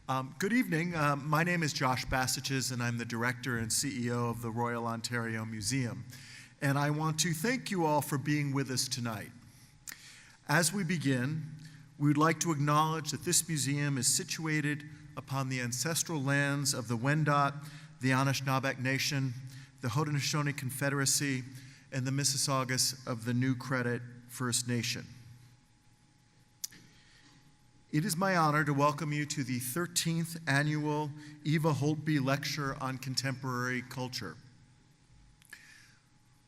Good evening. My name is Josh Bassages, and I'm the director and CEO of the Royal Ontario Museum. And I want to thank you all for being with us tonight. As we begin, we would like to acknowledge that this museum is situated upon the ancestral lands of the Wendat, the Anishinaabe Nation, the Haudenosaunee Confederacy, and the Mississaugas of the New Credit First Nation. It is my honor to welcome you to the 13th Annual Eva Holtby Lecture on Contemporary Culture.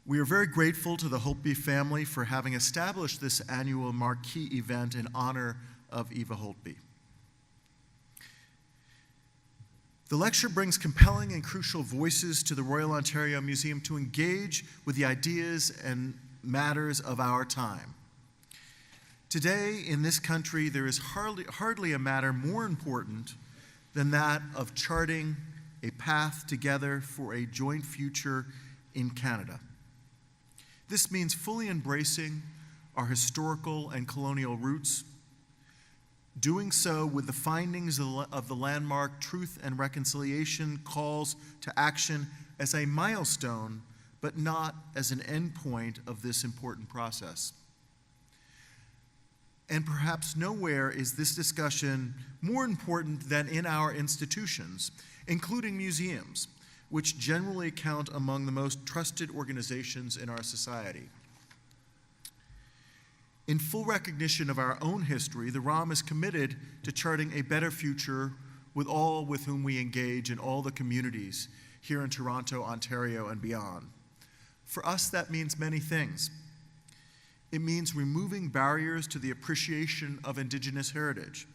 We are very grateful to the Holtby family for having established this annual marquee event in honor of Eva Holtby. The lecture brings compelling and crucial voices to the Royal Ontario Museum to engage with the ideas and matters of our time. Today, in this country, there is hardly a matter more important than that of charting a path together for a joint future in Canada. This means fully embracing our historical and colonial roots, doing so with the findings of the landmark Truth and Reconciliation calls to action as a milestone, but not as an endpoint of this important process. And perhaps nowhere is this discussion more important than in our institutions, including museums, which generally count among the most trusted organizations in our society. In full recognition of our own history, the ROM is committed to charting a better future with all with whom we engage in all the communities here in Toronto, Ontario, and beyond. For us, that means many things. It means removing barriers to the appreciation of Indigenous heritage.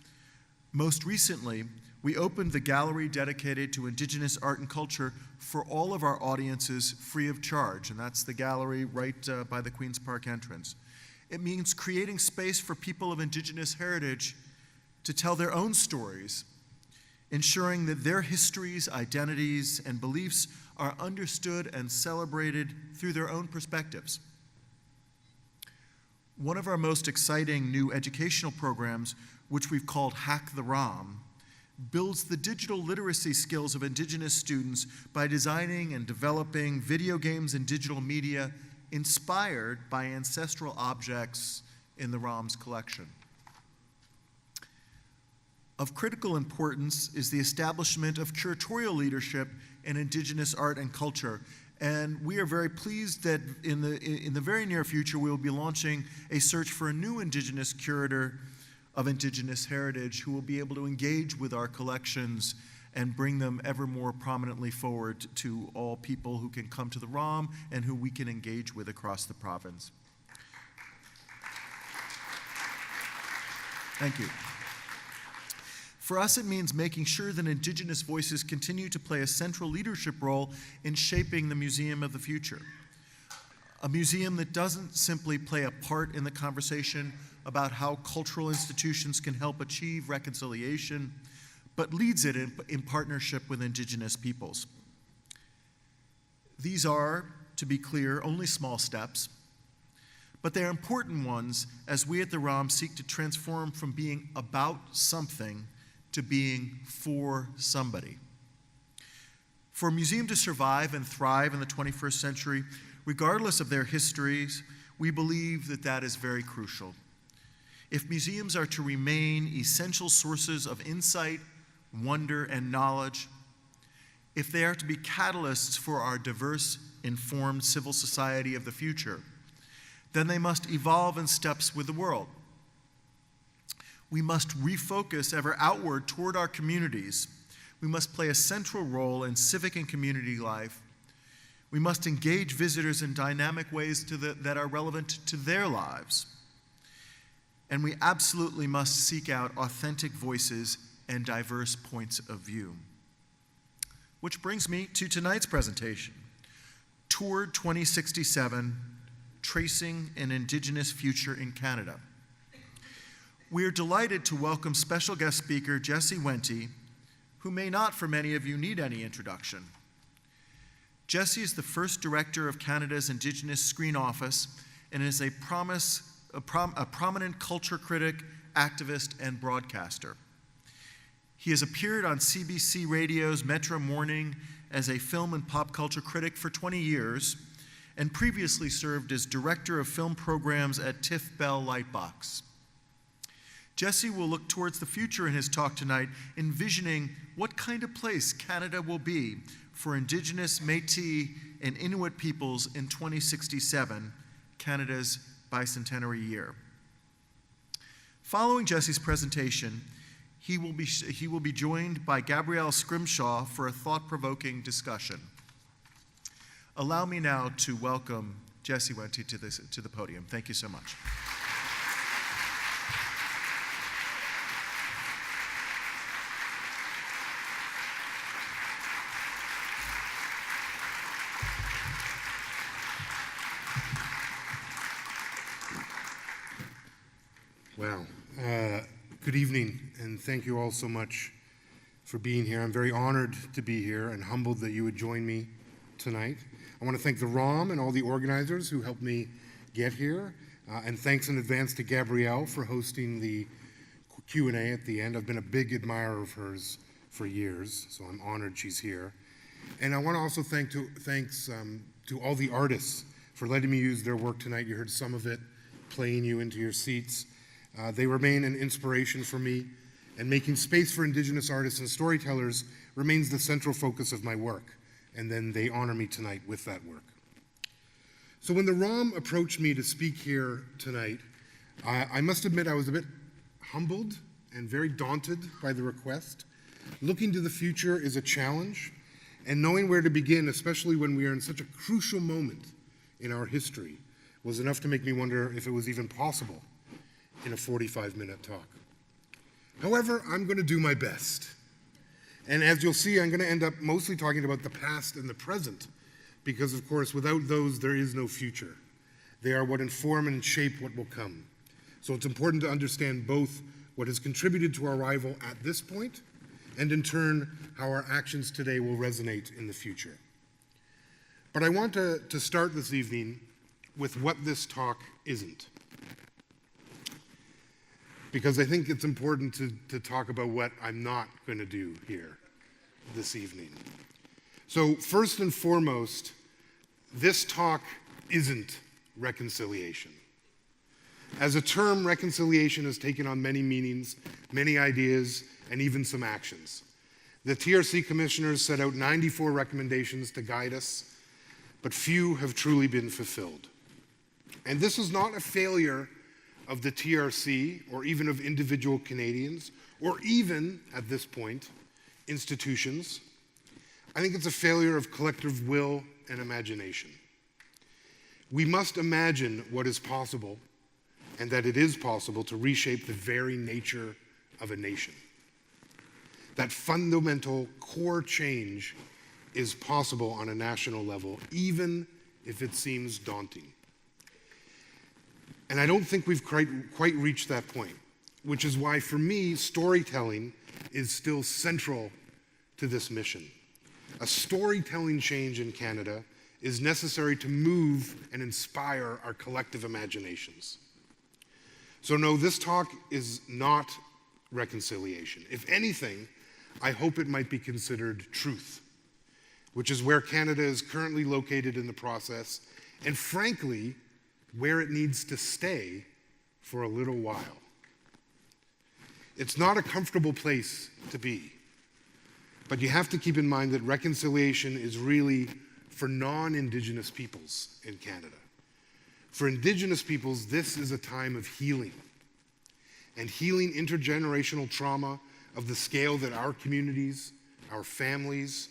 Most recently, we opened the gallery dedicated to Indigenous art and culture for all of our audiences free of charge, and that's the gallery right by the Queen's Park entrance. It means creating space for people of Indigenous heritage to tell their own stories, ensuring that their histories, identities, and beliefs are understood and celebrated through their own perspectives. One of our most exciting new educational programs, which we've called Hack the ROM, builds the digital literacy skills of Indigenous students by designing and developing video games and digital media inspired by ancestral objects in the ROM's collection. Of critical importance is the establishment of curatorial leadership in Indigenous art and culture. And we are very pleased that in the very near future, we will be launching a search for a new Indigenous curator of Indigenous heritage who will be able to engage with our collections and bring them ever more prominently forward to all people who can come to the ROM and who we can engage with across the province. Thank you. For us, it means making sure that Indigenous voices continue to play a central leadership role in shaping the museum of the future. A museum that doesn't simply play a part in the conversation about how cultural institutions can help achieve reconciliation, but leads it in partnership with Indigenous peoples. These are, to be clear, only small steps, but they're important ones as we at the ROM seek to transform from being about something to being for somebody. For a museum to survive and thrive in the 21st century, regardless of their histories, we believe that that is very crucial. If museums are to remain essential sources of insight, wonder, and knowledge, if they are to be catalysts for our diverse, informed civil society of the future, then they must evolve in steps with the world. We must refocus ever outward toward our communities. We must play a central role in civic and community life. We must engage visitors in dynamic ways that are relevant to their lives. And we absolutely must seek out authentic voices and diverse points of view. Which brings me to tonight's presentation, Toward 2067, Tracing an Indigenous Future in Canada. We are delighted to welcome special guest speaker Jessie Wente, who may not, for many of you, need any introduction. Jessie is the first director of Canada's Indigenous Screen Office and is a prominent culture critic, activist, and broadcaster. He has appeared on CBC Radio's Metro Morning as a film and pop culture critic for 20 years, and previously served as director of film programs at TIFF Bell Lightbox. Jesse will look towards the future in his talk tonight, envisioning what kind of place Canada will be for Indigenous, Métis, and Inuit peoples in 2067, Canada's bicentenary year. Following Jesse's presentation, he will be joined by Gabrielle Scrimshaw for a thought-provoking discussion. Allow me now to welcome Jesse Wente to the podium. Thank you so much. Wow. Good evening, and thank you all so much for being here. I'm very honored to be here and humbled that you would join me tonight. I want to thank the ROM and all the organizers who helped me get here, and thanks in advance to Gabrielle for hosting the Q&A at the end. I've been a big admirer of hers for years, so I'm honored she's here. And I want to also thanks to all the artists for letting me use their work tonight. You heard some of it playing you into your seats. They remain an inspiration for me, and making space for Indigenous artists and storytellers remains the central focus of my work, and then they honor me tonight with that work. So when the ROM approached me to speak here tonight, I must admit I was a bit humbled and very daunted by the request. Looking to the future is a challenge, and knowing where to begin, especially when we are in such a crucial moment in our history, was enough to make me wonder if it was even possible in a 45-minute talk. However, I'm going to do my best. And as you'll see, I'm going to end up mostly talking about the past and the present, because of course, without those, there is no future. They are what inform and shape what will come. So it's important to understand both what has contributed to our arrival at this point, and in turn, how our actions today will resonate in the future. But I want to start this evening with what this talk isn't, because I think it's important to talk about what I'm not going to do here this evening. So first and foremost, this talk isn't reconciliation. As a term, reconciliation has taken on many meanings, many ideas, and even some actions. The TRC commissioners set out 94 recommendations to guide us, but few have truly been fulfilled. And this is not a failure of the TRC, or even of individual Canadians, or even, at this point, institutions. I think it's a failure of collective will and imagination. We must imagine what is possible, and that it is possible to reshape the very nature of a nation. That fundamental core change is possible on a national level, even if it seems daunting. And I don't think we've quite reached that point, which is why, for me, storytelling is still central to this mission. A storytelling change in Canada is necessary to move and inspire our collective imaginations. So no, this talk is not reconciliation. If anything, I hope it might be considered truth, which is where Canada is currently located in the process, and frankly, where it needs to stay for a little while. It's not a comfortable place to be, but you have to keep in mind that reconciliation is really for non-Indigenous peoples in Canada. For Indigenous peoples, this is a time of healing, and healing intergenerational trauma of the scale that our communities, our families,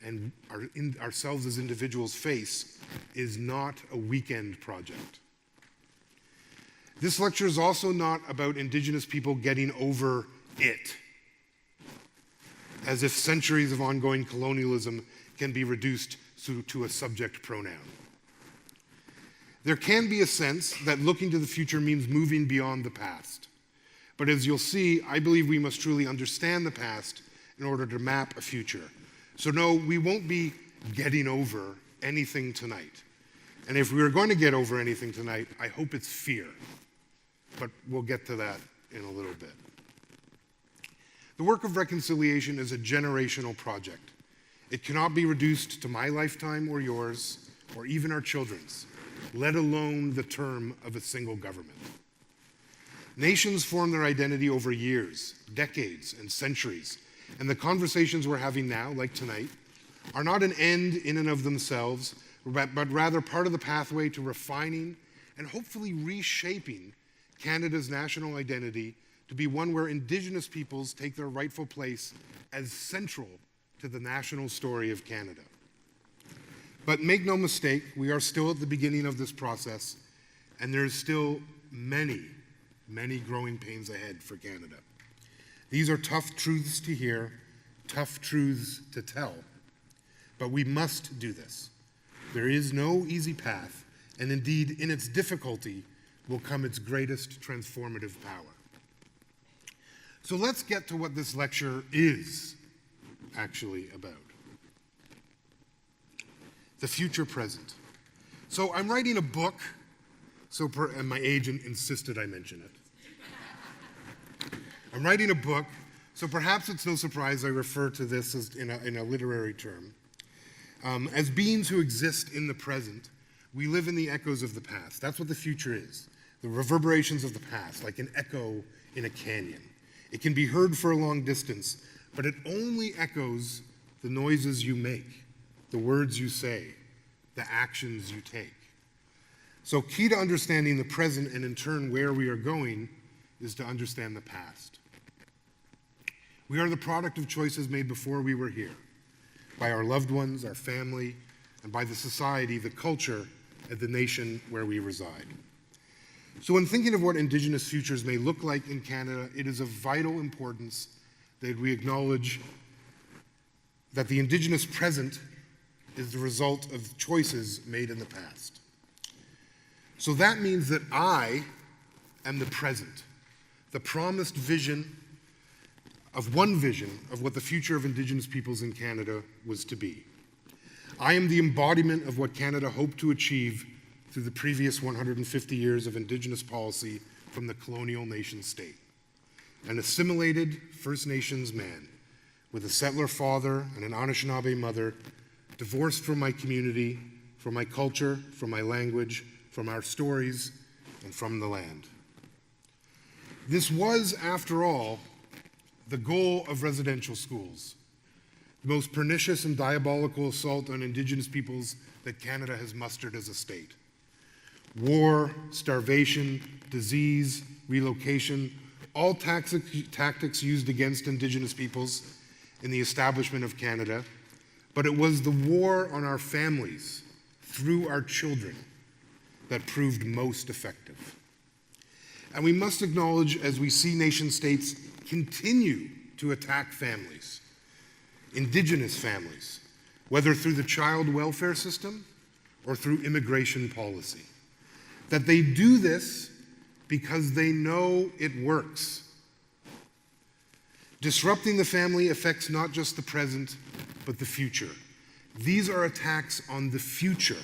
and ourselves as individuals face is not a weekend project. This lecture is also not about Indigenous people getting over it, as if centuries of ongoing colonialism can be reduced to a subject pronoun. There can be a sense that looking to the future means moving beyond the past. But as you'll see, I believe we must truly understand the past in order to map a future. So no, we won't be getting over anything tonight. And if we are going to get over anything tonight, I hope it's fear. But we'll get to that in a little bit. The work of reconciliation is a generational project. It cannot be reduced to my lifetime or yours, or even our children's, let alone the term of a single government. Nations form their identity over years, decades, and centuries, and the conversations we're having now, like tonight, are not an end in and of themselves, but rather part of the pathway to refining and hopefully reshaping Canada's national identity to be one where Indigenous peoples take their rightful place as central to the national story of Canada. But make no mistake, we are still at the beginning of this process, and there's still many, many growing pains ahead for Canada. These are tough truths to hear, tough truths to tell, but we must do this. There is no easy path, and indeed, in its difficulty will come its greatest transformative power. So let's get to what this lecture is actually about. The future present. So I'm writing a book, and my agent insisted I mention it. I'm writing a book, so perhaps it's no surprise I refer to this as in a literary term. As beings who exist in the present, we live in the echoes of the past. That's what the future is. The reverberations of the past, like an echo in a canyon. It can be heard for a long distance, but it only echoes the noises you make, the words you say, the actions you take. So key to understanding the present and in turn where we are going is to understand the past. We are the product of choices made before we were here, by our loved ones, our family, and by the society, the culture, and the nation where we reside. So when thinking of what Indigenous futures may look like in Canada, it is of vital importance that we acknowledge that the Indigenous present is the result of choices made in the past. So that means that I am the present, the promised vision of what the future of Indigenous peoples in Canada was to be. I am the embodiment of what Canada hoped to achieve through the previous 150 years of Indigenous policy from the colonial nation state. An assimilated First Nations man with a settler father and an Anishinaabe mother, divorced from my community, from my culture, from my language, from our stories, and from the land. This was, after all, the goal of residential schools, the most pernicious and diabolical assault on Indigenous peoples that Canada has mustered as a state. War, starvation, disease, relocation, all tactics used against Indigenous peoples in the establishment of Canada, but it was the war on our families through our children that proved most effective. And we must acknowledge, as we see nation states continue to attack families, Indigenous families, whether through the child welfare system or through immigration policy, that they do this because they know it works. Disrupting the family affects not just the present, but the future. These are attacks on the future.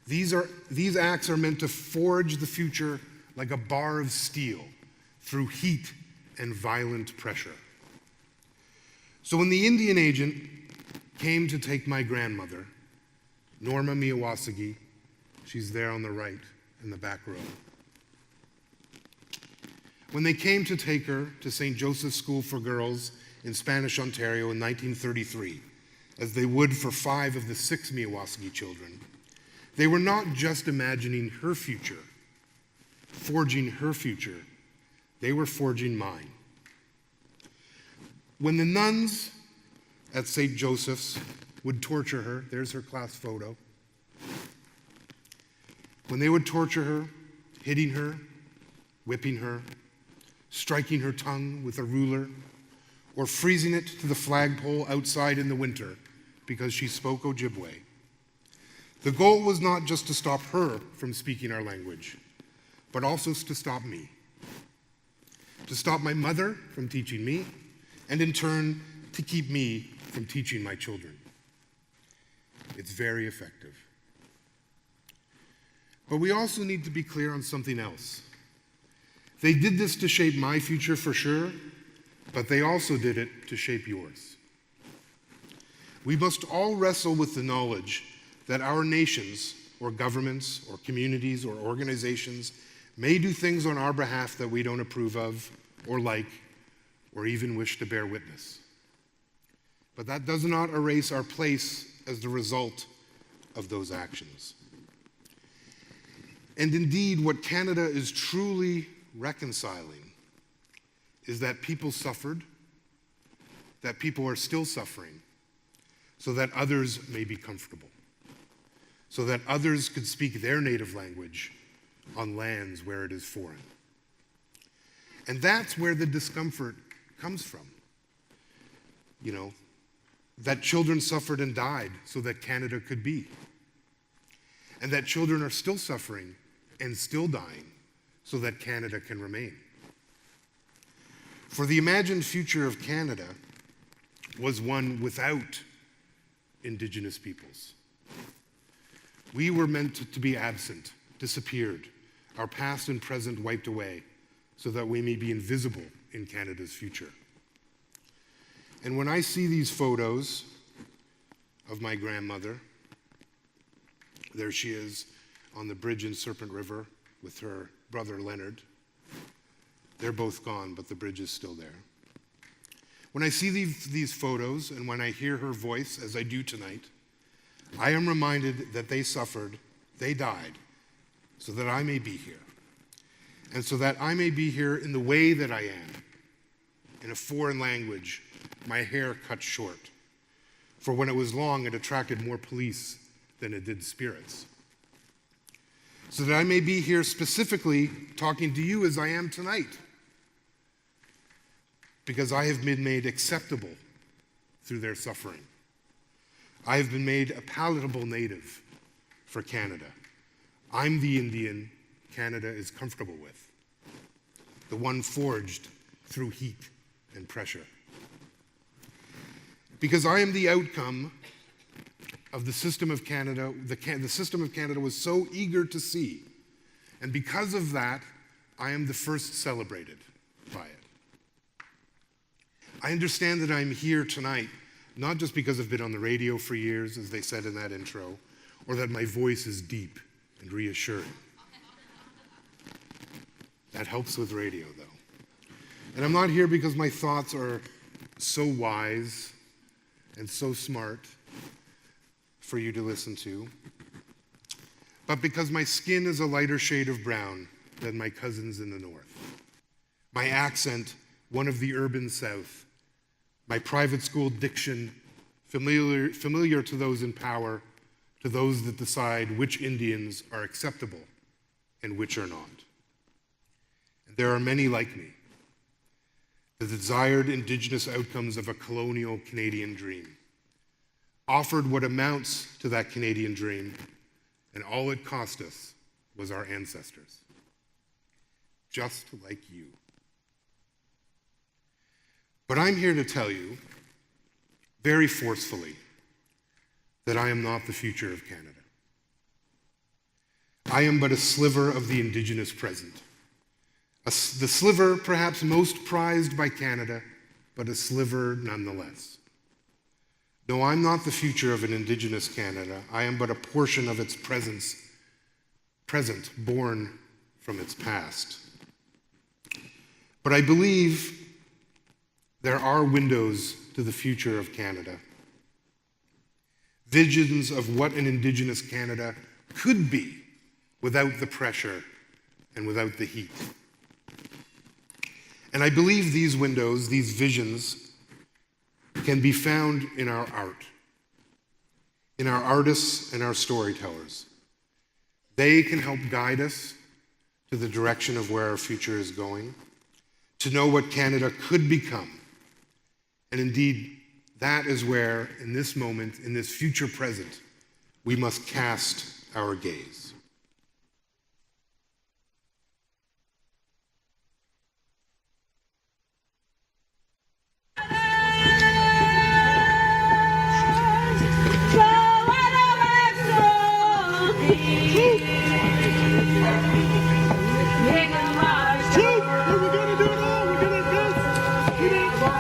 These acts are meant to forge the future like a bar of steel through heat and violent pressure. So when the Indian agent came to take my grandmother, Norma Miyawasagi, she's there on the right in the back row. When they came to take her to St. Joseph's School for Girls in Spanish Ontario in 1933, as they would for 5 of the 6 Miyawasagi children, they were not just imagining her future, forging her future, they were forging mine. When the nuns at St. Joseph's would torture her, there's her class photo, when they would torture her, hitting her, whipping her, striking her tongue with a ruler, or freezing it to the flagpole outside in the winter because she spoke Ojibwe, the goal was not just to stop her from speaking our language, but also to stop me. To stop my mother from teaching me, and in turn, to keep me from teaching my children. It's very effective. But we also need to be clear on something else. They did this to shape my future for sure, but they also did it to shape yours. We must all wrestle with the knowledge that our nations, or governments, or communities, or organizations may do things on our behalf that we don't approve of, or like, or even wish to bear witness. But that does not erase our place as the result of those actions. And indeed, what Canada is truly reconciling is that people suffered, that people are still suffering, so that others may be comfortable, so that others could speak their native language on lands where it is foreign. And that's where the discomfort comes from. You know, that children suffered and died so that Canada could be. And that children are still suffering and still dying so that Canada can remain. For the imagined future of Canada was one without Indigenous peoples. We were meant to be absent, disappeared, our past and present wiped away, so that we may be invisible in Canada's future. And when I see these photos of my grandmother, there she is on the bridge in Serpent River with her brother Leonard. They're both gone, but the bridge is still there. When I see these photos and when I hear her voice, as I do tonight, I am reminded that they suffered, they died, so that I may be here. And so that I may be here in the way that I am, in a foreign language, my hair cut short. For when it was long, it attracted more police than it did spirits. So that I may be here specifically talking to you as I am tonight, because I have been made acceptable through their suffering. I have been made a palatable native for Canada. I'm the Indian Canada is comfortable with, the one forged through heat and pressure. Because I am the outcome of the system of Canada, the system of Canada was so eager to see. And because of that, I am the first celebrated by it. I understand that I'm here tonight, not just because I've been on the radio for years, as they said in that intro, or that my voice is deep and reassuring. That helps with radio, though. And I'm not here because my thoughts are so wise and so smart for you to listen to, but because my skin is a lighter shade of brown than my cousins in the north. My accent, one of the urban South. My private school diction, familiar to those in power, to those that decide which Indians are acceptable and which are not. And there are many like me. The desired Indigenous outcomes of a colonial Canadian dream, offered what amounts to that Canadian dream, and all it cost us was our ancestors, just like you. But I'm here to tell you, very forcefully, that I am not the future of Canada. I am but a sliver of the Indigenous present. The sliver perhaps most prized by Canada, but a sliver nonetheless. No, I'm not the future of an Indigenous Canada. I am but a portion of its present, born from its past. But I believe there are windows to the future of Canada. Visions of what an Indigenous Canada could be without the pressure and without the heat. And I believe these windows, these visions, can be found in our art, in our artists and our storytellers. They can help guide us to the direction of where our future is going, to know what Canada could become. And indeed, that is where, in this moment, in this future present, we must cast our gaze. We're gonna do it all. We're gonna do this.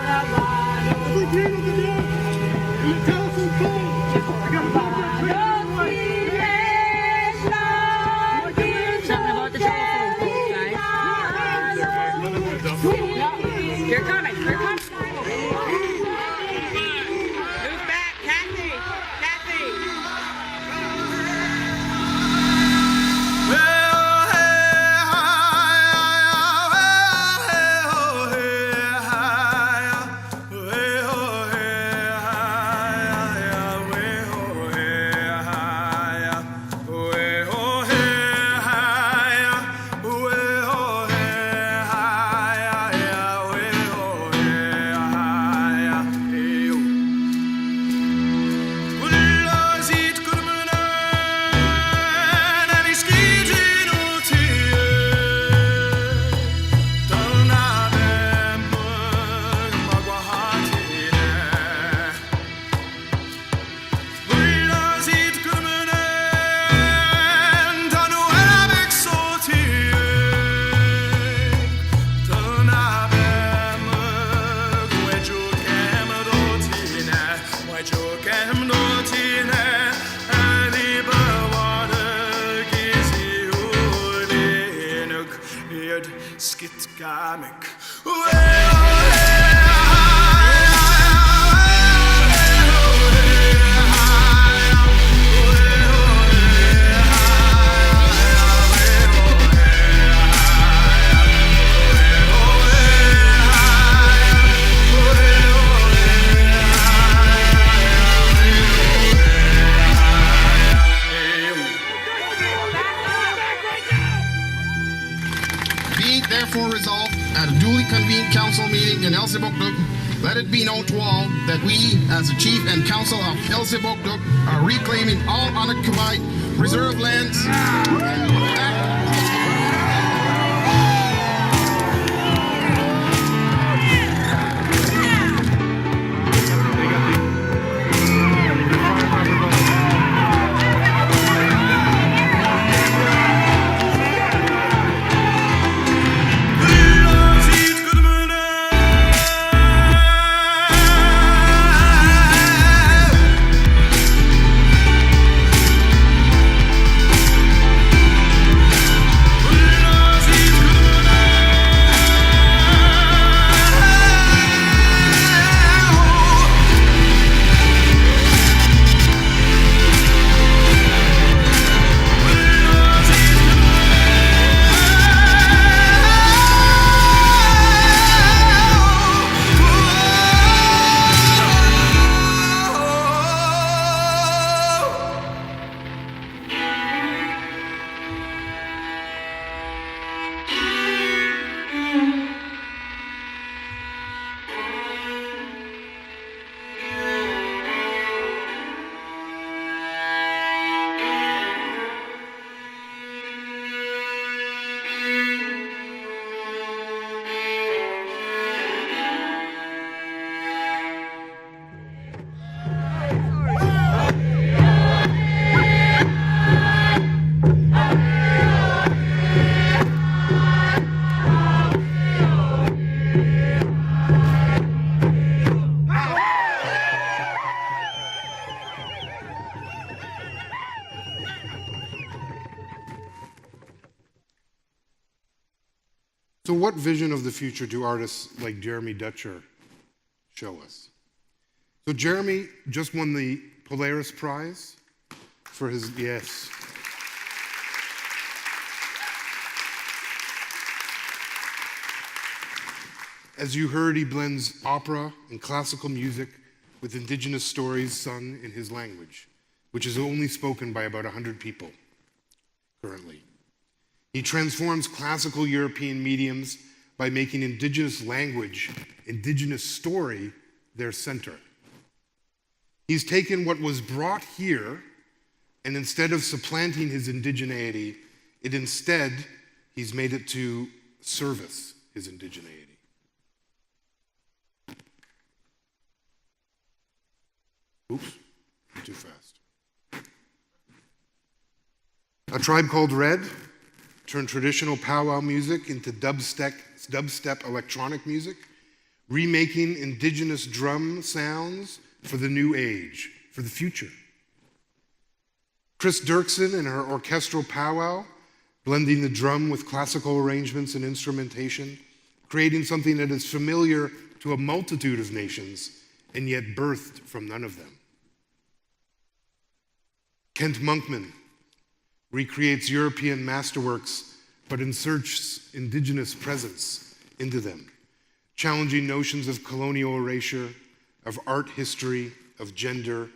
weird, skit-comic. Therefore resolved at a duly convened council meeting in Elsibokduk, let it be known to all that we, as the chief and council of Elsibokduk, are reclaiming all unoccupied reserve lands. So what vision of the future do artists like Jeremy Dutcher show us? So Jeremy just won the Polaris Prize for his, yes. As you heard, he blends opera and classical music with indigenous stories sung in his language, which is only spoken by about 100 people currently. He transforms classical European mediums by making indigenous language, indigenous story, their center. He's taken what was brought here, and instead of supplanting his indigeneity, he's made it to service his indigeneity. Oops, too fast. A Tribe Called Red turned traditional powwow music into dubstep electronic music, remaking indigenous drum sounds for the new age, for the future. Chris Dirksen and her orchestral powwow, blending the drum with classical arrangements and instrumentation, creating something that is familiar to a multitude of nations and yet birthed from none of them. Kent Monkman recreates European masterworks but inserts indigenous presence into them, challenging notions of colonial erasure, of art history, of gender.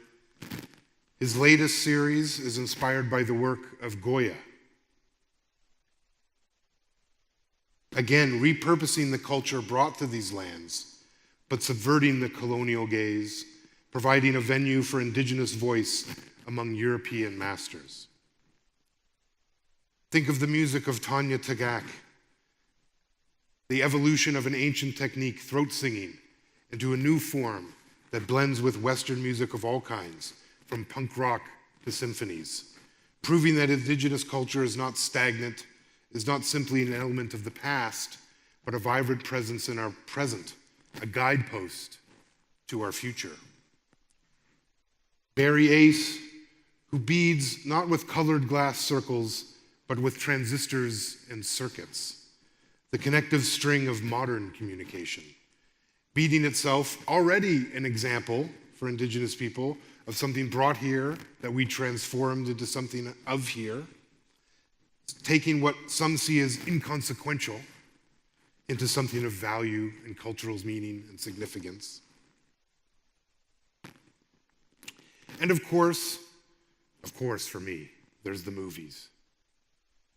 His latest series is inspired by the work of Goya. Again, repurposing the culture brought to these lands, but subverting the colonial gaze, providing a venue for indigenous voice among European masters. Think of the music of Tanya Tagaq, the evolution of an ancient technique, throat singing, into a new form that blends with Western music of all kinds, from punk rock to symphonies, proving that indigenous culture is not stagnant, is not simply an element of the past, but a vibrant presence in our present, a guidepost to our future. Barry Ace, who beads not with colored glass circles, but with transistors and circuits, the connective string of modern communication, beating itself already an example for Indigenous people of something brought here that we transformed into something of here, taking what some see as inconsequential into something of value and cultural meaning and significance. And of course for me, there's the movies,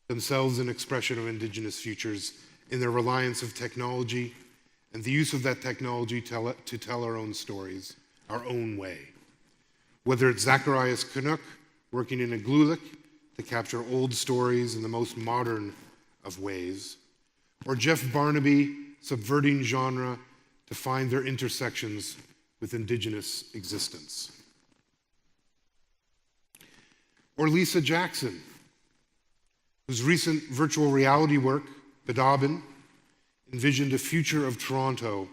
themselves an expression of Indigenous futures in their reliance of technology and the use of that technology to tell our own stories, our own way. Whether it's Zacharias Canuck working in Igloolik to capture old stories in the most modern of ways, or Jeff Barnaby subverting genre to find their intersections with Indigenous existence. Or Lisa Jackson, whose recent virtual reality work, Bedabin, envisioned a future of Toronto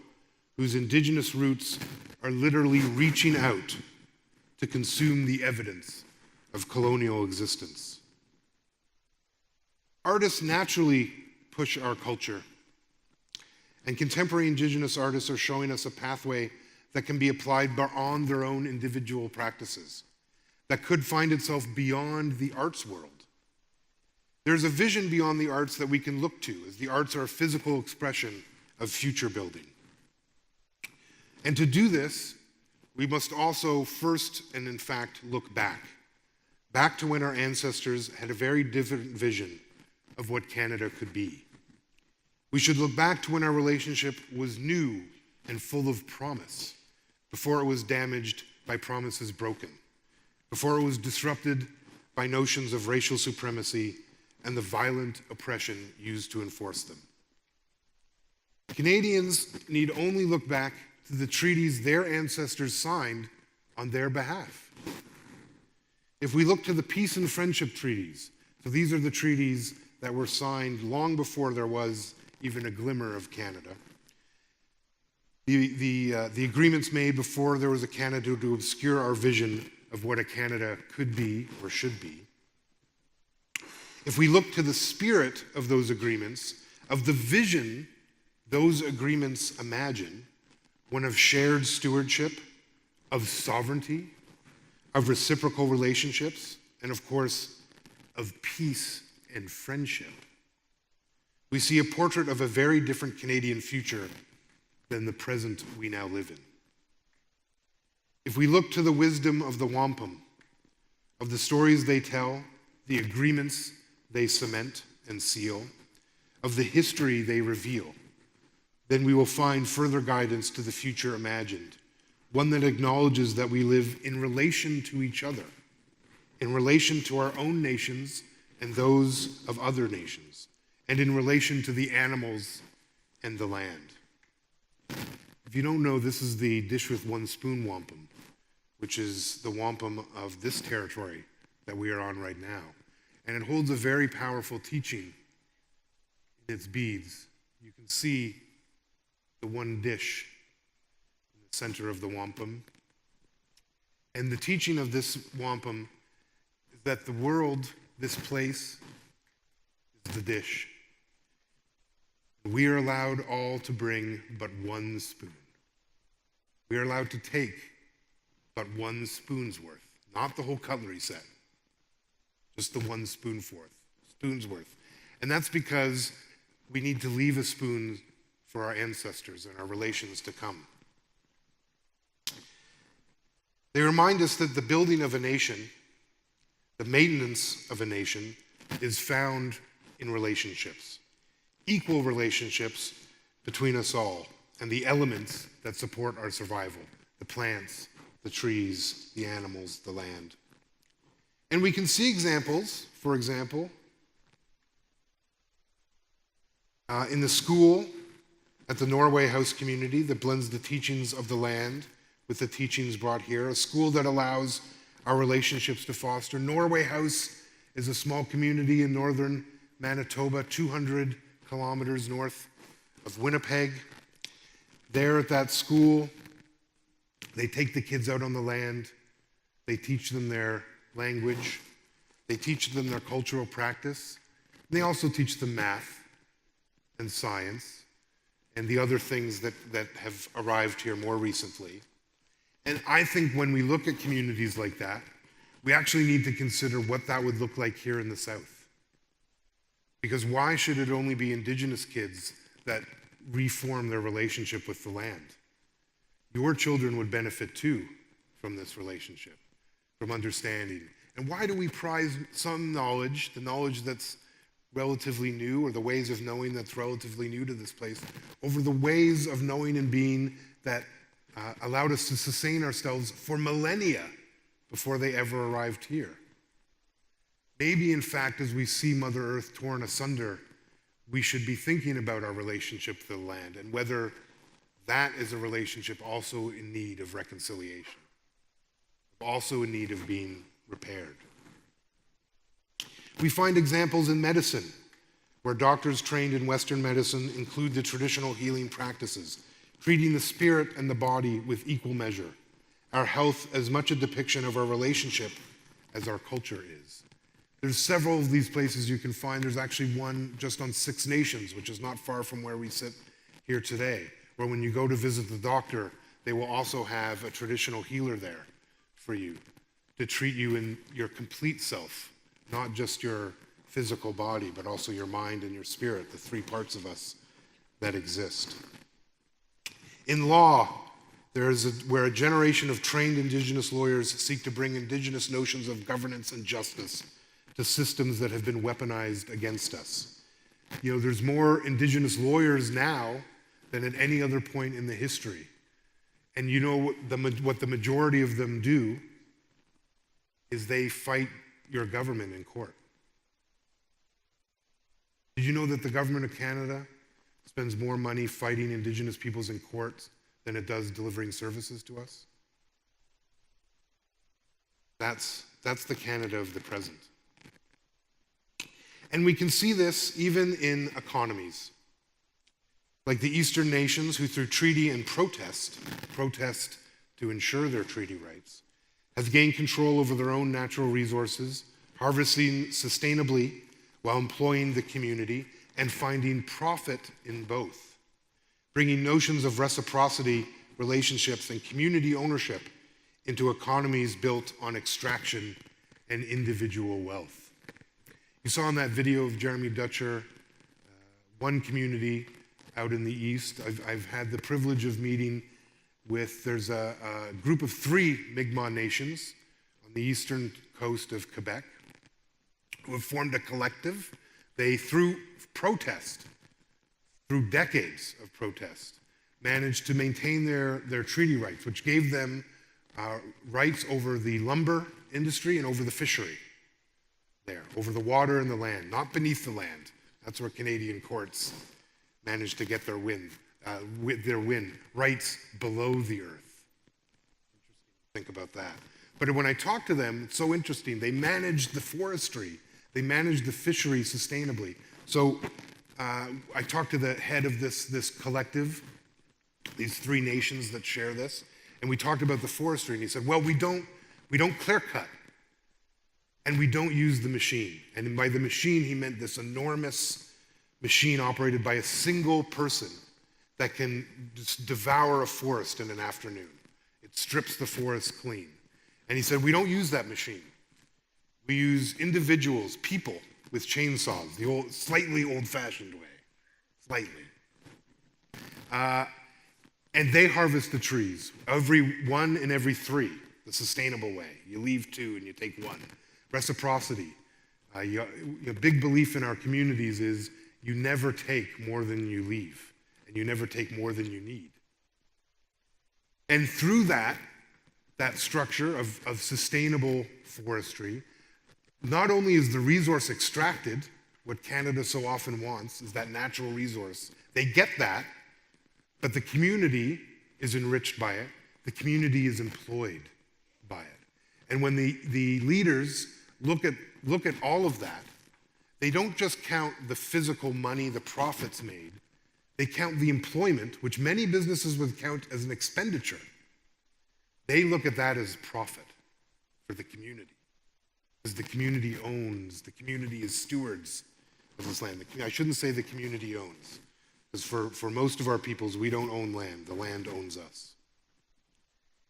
whose Indigenous roots are literally reaching out to consume the evidence of colonial existence. Artists naturally push our culture, and contemporary Indigenous artists are showing us a pathway that can be applied beyond their own individual practices, that could find itself beyond the arts world. There's a vision beyond the arts that we can look to, as the arts are a physical expression of future building. And to do this, we must also first and in fact look back to when our ancestors had a very different vision of what Canada could be. We should look back to when our relationship was new and full of promise, before it was damaged by promises broken, before it was disrupted by notions of racial supremacy and the violent oppression used to enforce them. Canadians need only look back to the treaties their ancestors signed on their behalf. If we look to the peace and friendship treaties, so these are the treaties that were signed long before there was even a glimmer of Canada. The agreements made before there was a Canada to obscure our vision of what a Canada could be or should be. If we look to the spirit of those agreements, of the vision those agreements imagine, one of shared stewardship, of sovereignty, of reciprocal relationships, and of course, of peace and friendship, we see a portrait of a very different Canadian future than the present we now live in. If we look to the wisdom of the wampum, of the stories they tell, the agreements they cement and seal, of the history they reveal, then we will find further guidance to the future imagined, one that acknowledges that we live in relation to each other, in relation to our own nations and those of other nations, and in relation to the animals and the land. If you don't know, this is the dish with one spoon wampum, which is the wampum of this territory that we are on right now. And it holds a very powerful teaching in its beads. You can see the one dish in the center of the wampum. And the teaching of this wampum is that the world, this place, is the dish. We are allowed all to bring but one spoon. We are allowed to take but one spoon's worth, not the whole cutlery set, just the one spoon's worth. And that's because we need to leave a spoon for our ancestors and our relations to come. They remind us that the building of a nation, the maintenance of a nation, is found in relationships. Equal relationships between us all and the elements that support our survival, the plants, the trees, the animals, the land. And we can see examples, for example, in the school at the Norway House community that blends the teachings of the land with the teachings brought here, a school that allows our relationships to foster. Norway House is a small community in northern Manitoba, 200 kilometers north of Winnipeg. There at that school, they take the kids out on the land, they teach them their language, they teach them their cultural practice, and they also teach them math and science and the other things that have arrived here more recently. And I think when we look at communities like that, we actually need to consider what that would look like here in the South. Because why should it only be Indigenous kids that reform their relationship with the land? Your children would benefit too from this relationship, from understanding. And why do we prize some knowledge, the knowledge that's relatively new, or the ways of knowing that's relatively new to this place, over the ways of knowing and being that allowed us to sustain ourselves for millennia before they ever arrived here? Maybe, in fact, as we see Mother Earth torn asunder, we should be thinking about our relationship to the land and whether that is a relationship also in need of reconciliation, also in need of being repaired. We find examples in medicine where doctors trained in Western medicine include the traditional healing practices, treating the spirit and the body with equal measure. Our health as much a depiction of our relationship as our culture is. There's several of these places you can find. There's actually one just on Six Nations, which is not far from where we sit here today, where when you go to visit the doctor, they will also have a traditional healer there for you to treat you in your complete self, not just your physical body, but also your mind and your spirit, the three parts of us that exist. In law, where a generation of trained Indigenous lawyers seek to bring Indigenous notions of governance and justice to systems that have been weaponized against us. You know, there's more Indigenous lawyers now than at any other point in the history. And you know what the majority of them do is they fight your government in court. Did you know that the government of Canada spends more money fighting Indigenous peoples in courts than it does delivering services to us? That's the Canada of the present. And we can see this even in economies. Like the Eastern nations who through treaty and protest to ensure their treaty rights, have gained control over their own natural resources, harvesting sustainably while employing the community and finding profit in both, bringing notions of reciprocity, relationships, and community ownership into economies built on extraction and individual wealth. You saw in that video of Jeremy Dutcher, one community out in the east. I've had the privilege of meeting with, there's a group of 3 Mi'kmaq nations on the eastern coast of Quebec who have formed a collective. They, through protest, through decades of protest, managed to maintain their treaty rights, which gave them rights over the lumber industry and over the fishery there, over the water and the land, not beneath the land. That's where Canadian courts managed to get their win, rights below the earth. Interesting to think about that. But when I talk to them, it's so interesting. They managed the forestry. They managed the fishery sustainably. So I talked to the head of this collective, these 3 nations that share this, and we talked about the forestry, and he said, well, we don't clear cut, and we don't use the machine. And by the machine, he meant this enormous machine operated by a single person that can just devour a forest in an afternoon. It strips the forest clean. And he said, we don't use that machine. We use individuals, people, with chainsaws, the slightly old-fashioned way, slightly. And they harvest the trees, every 1 in every 3, the sustainable way. You leave 2 and you take 1. Reciprocity. A big belief in our communities is you never take more than you leave, and you never take more than you need. And through that structure of sustainable forestry, not only is the resource extracted, what Canada so often wants is that natural resource. They get that, but the community is enriched by it. The community is employed by it. And when the leaders look at all of that, they don't just count the physical money, the profits made. They count the employment, which many businesses would count as an expenditure. They look at that as profit for the community. Because the community owns, the community is stewards of this land. I shouldn't say the community owns. Because for most of our peoples, we don't own land. The land owns us.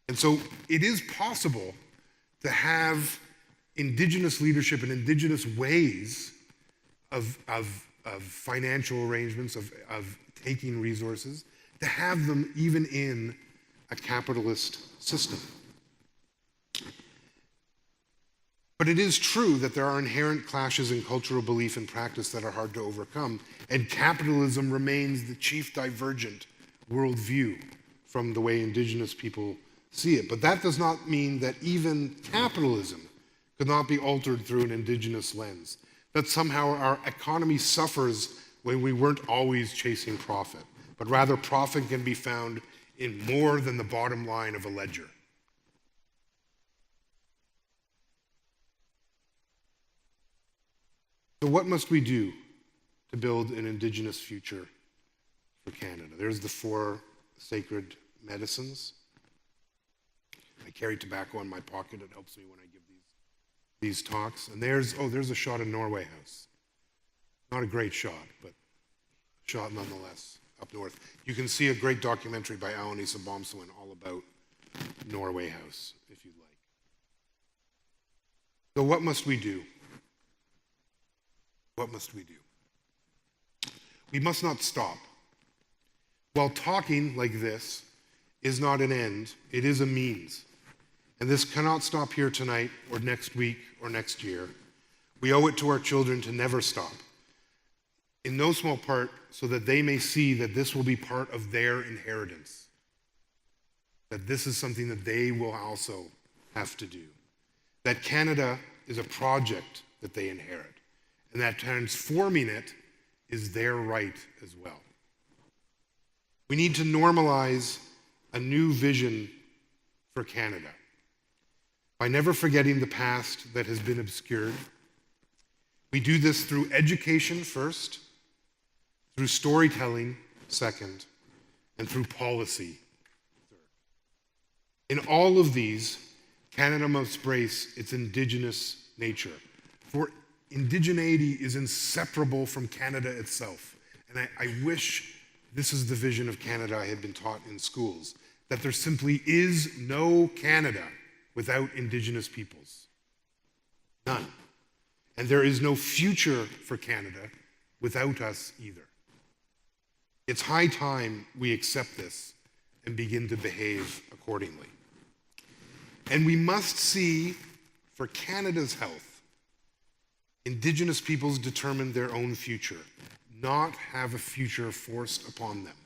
And so it is possible to have Indigenous leadership and Indigenous ways of financial arrangements, of taking resources, to have them even in a capitalist system. But it is true that there are inherent clashes in cultural belief and practice that are hard to overcome, and capitalism remains the chief divergent worldview from the way Indigenous people see it. But that does not mean that even capitalism could not be altered through an Indigenous lens, that somehow our economy suffers when we weren't always chasing profit, but rather profit can be found in more than the bottom line of a ledger. So what must we do to build an Indigenous future for Canada? There's the 4 sacred medicines. I carry tobacco in my pocket. It helps me when I give these talks. And there's a shot in Norway House. Not a great shot, but a shot nonetheless up north. You can see a great documentary by Aoni Sabomsawin all about Norway House, if you'd like. So what must we do? What must we do? We must not stop. While talking like this is not an end, it is a means. And this cannot stop here tonight or next week or next year. We owe it to our children to never stop. In no small part, so that they may see that this will be part of their inheritance. That this is something that they will also have to do. That Canada is a project that they inherit. And that transforming it is their right as well. We need to normalize a new vision for Canada by never forgetting the past that has been obscured. We do this through education first, through storytelling second, and through policy third. In all of these, Canada must embrace its Indigenous nature. For indigeneity is inseparable from Canada itself. And I wish this is the vision of Canada I had been taught in schools, that there simply is no Canada without Indigenous peoples. None. And there is no future for Canada without us either. It's high time we accept this and begin to behave accordingly. And we must see, for Canada's health, Indigenous peoples determine their own future, not have a future forced upon them.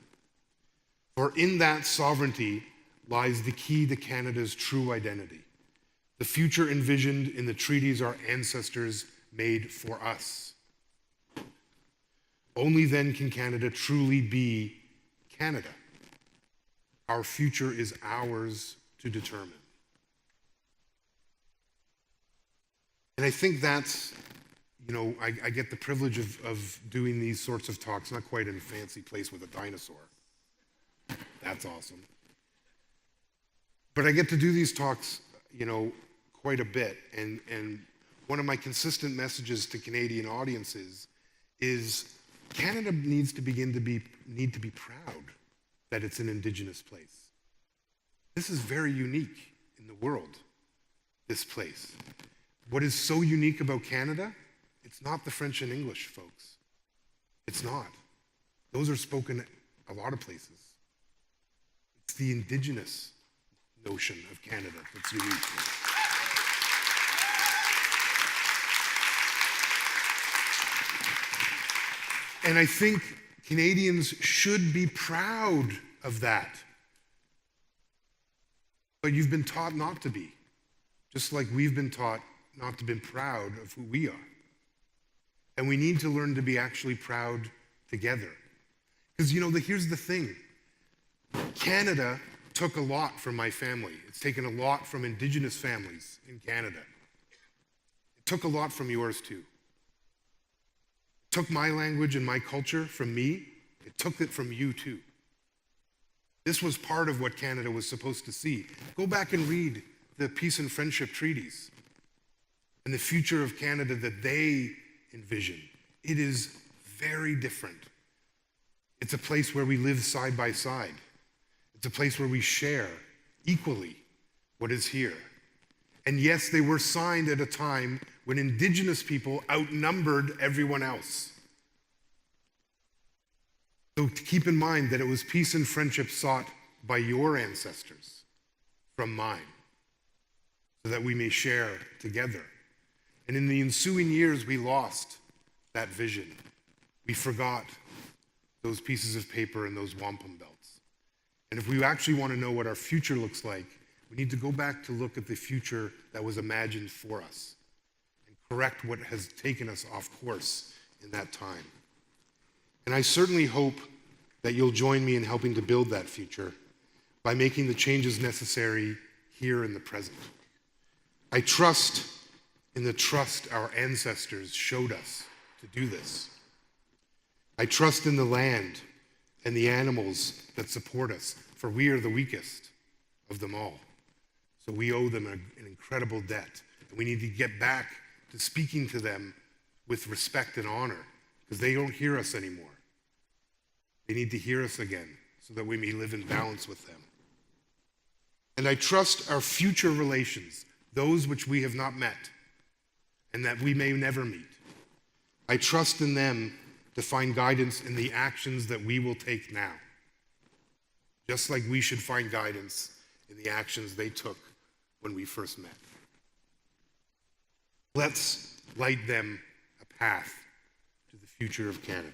For in that sovereignty lies the key to Canada's true identity, the future envisioned in the treaties our ancestors made for us. Only then can Canada truly be Canada. Our future is ours to determine. And I think that's, I get the privilege of doing these sorts of talks, not quite in a fancy place with a dinosaur. That's awesome. But I get to do these talks, quite a bit. And one of my consistent messages to Canadian audiences is Canada needs to begin to be proud that it's an Indigenous place. This is very unique in the world, this place. What is so unique about Canada? It's not the French and English, folks. It's not. Those are spoken a lot of places. It's the Indigenous notion of Canada that's unique. And I think Canadians should be proud of that. But you've been taught not to be, just like we've been taught not to be proud of who we are. And we need to learn to be actually proud together. Because, here's the thing. Canada took a lot from my family. It's taken a lot from Indigenous families in Canada. It took a lot from yours too. It took my language and my culture from me. It took it from you too. This was part of what Canada was supposed to see. Go back and read the peace and friendship treaties and the future of Canada that they envision. It is very different. It's a place where we live side by side. It's a place where we share equally what is here. And yes, they were signed at a time when Indigenous people outnumbered everyone else. So keep in mind that it was peace and friendship sought by your ancestors from mine, so that we may share together. And in the ensuing years, we lost that vision. We forgot those pieces of paper and those wampum belts. And if we actually want to know what our future looks like, we need to go back to look at the future that was imagined for us and correct what has taken us off course in that time. And I certainly hope that you'll join me in helping to build that future by making the changes necessary here in the present. I trust in the trust our ancestors showed us to do this. I trust in the land and the animals that support us, for we are the weakest of them all. So we owe them an incredible debt, and we need to get back to speaking to them with respect and honor, because they don't hear us anymore. They need to hear us again so that we may live in balance with them. And I trust our future relations, those which we have not met and that we may never meet. I trust in them to find guidance in the actions that we will take now, just like we should find guidance in the actions they took when we first met. Let's light them a path to the future of Canada.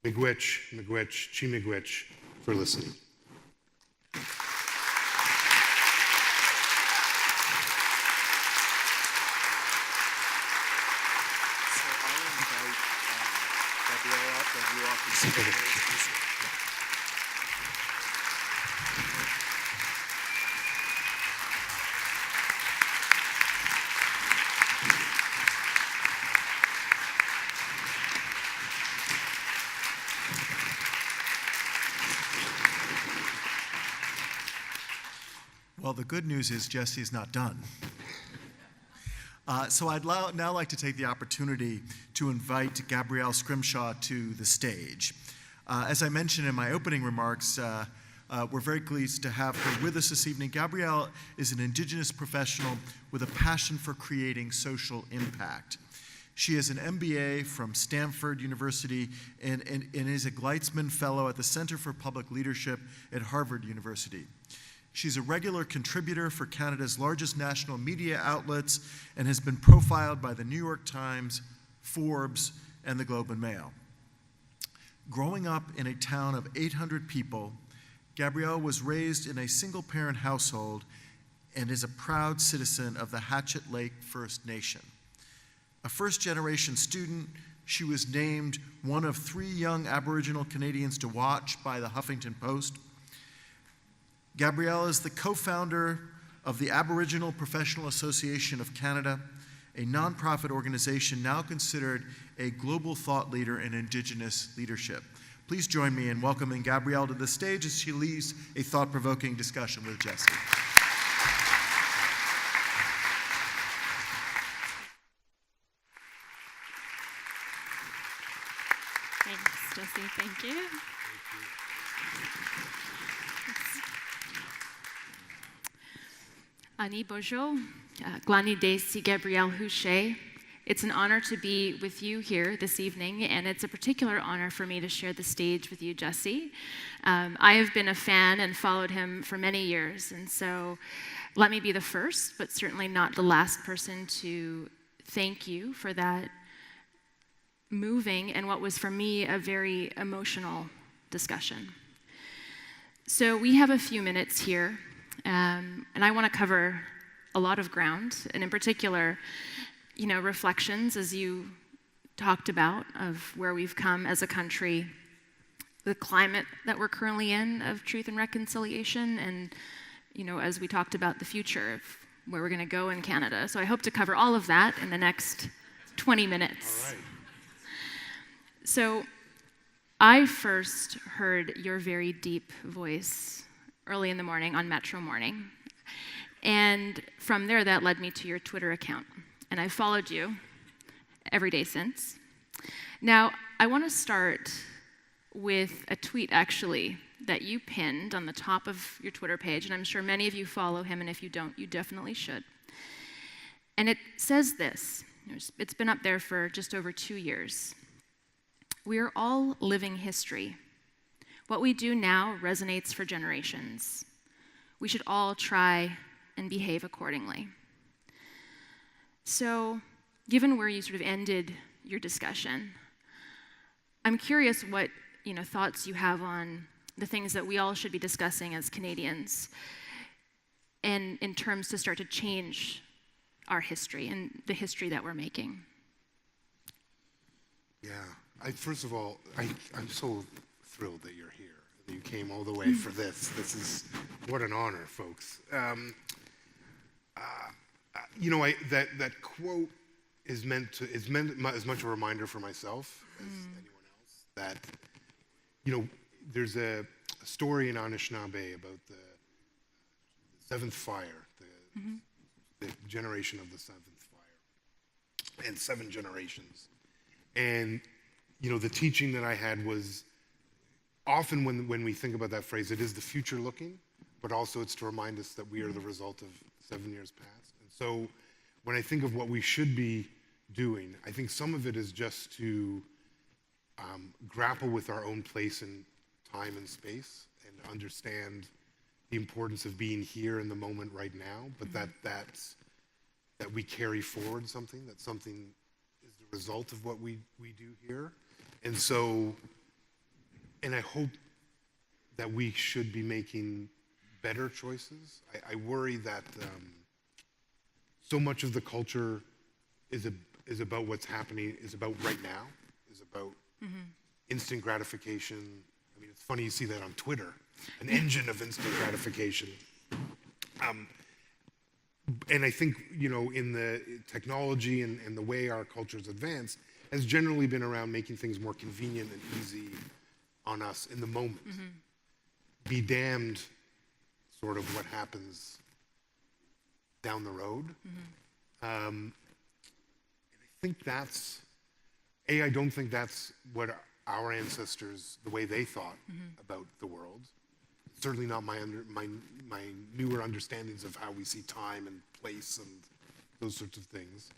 Miigwech, miigwech, chi miigwech for listening. Well, the good news is Jesse's not done. So I'd now like to take the opportunity to invite Gabrielle Scrimshaw to the stage. As I mentioned in my opening remarks, we're very pleased to have her with us this evening. Gabrielle is an Indigenous professional with a passion for creating social impact. She has an MBA from Stanford University and is a Gleitzman Fellow at the Center for Public Leadership at Harvard University. She's a regular contributor for Canada's largest national media outlets and has been profiled by the New York Times, Forbes, and the Globe and Mail. Growing up in a town of 800 people, Gabrielle was raised in a single-parent household and is a proud citizen of the Hatchet Lake First Nation. A first-generation student, she was named one of 3 young Aboriginal Canadians to watch by the Huffington Post. Gabrielle is the co-founder of the Aboriginal Professional Association of Canada, a nonprofit organization now considered a global thought leader in Indigenous leadership. Please join me in welcoming Gabrielle to the stage as she leads a thought-provoking discussion with Jesse. Thanks, Jesse. Thank you. Ani Bojo, Glani Desi Gabrielle Houchet. It's an honor to be with you here this evening, and it's a particular honor for me to share the stage with you, Jesse. I have been a fan and followed him for many years, and so let me be the first, but certainly not the last person to thank you for that moving and what was for me a very emotional discussion. So we have a few minutes here. And I want to cover a lot of ground, and in particular, reflections, as you talked about, of where we've come as a country, the climate that we're currently in of truth and reconciliation, and, as we talked about the future of where we're going to go in Canada. So I hope to cover all of that in the next 20 minutes. All right. So I first heard your very deep voice early in the morning on Metro Morning. And from there, that led me to your Twitter account. And I've followed you every day since. Now, I want to start with a tweet, actually, that you pinned on the top of your Twitter page, and I'm sure many of you follow him, and if you don't, you definitely should. And it says this. It's been up there for just over 2 years. We are all living history. What we do now resonates for generations. We should all try and behave accordingly. So, given where you sort of ended your discussion, I'm curious what thoughts you have on the things that we all should be discussing as Canadians, and in terms to start to change our history and the history that we're making. Yeah, first of all, I'm so thrilled that you're here, that you came all the way for this. This is, what an honor, folks. That quote is meant as much a reminder for myself as anyone else, that, there's a story in Anishinaabe about the seventh fire, the generation of the seventh fire, and 7 generations. And, the teaching that I had was, often when we think about that phrase, it is the future looking, but also it's to remind us that we are the result of 7 years past. And so when I think of what we should be doing, I think some of it is just to grapple with our own place in time and space and understand the importance of being here in the moment right now, but that we carry forward something, that something is the result of what we do here. And so, and I hope that we should be making better choices. I worry that so much of the culture is about what's happening, is about right now, is about instant gratification. I mean, it's funny you see that on Twitter, an engine of instant gratification. And I think, in the technology and the way our culture's advanced has generally been around making things more convenient and easy on us in the moment. Be damned sort of what happens down the road. And I think that's, I don't think that's what our ancestors, the way they thought about the world. Certainly not my newer understandings of how we see time and place and those sorts of things.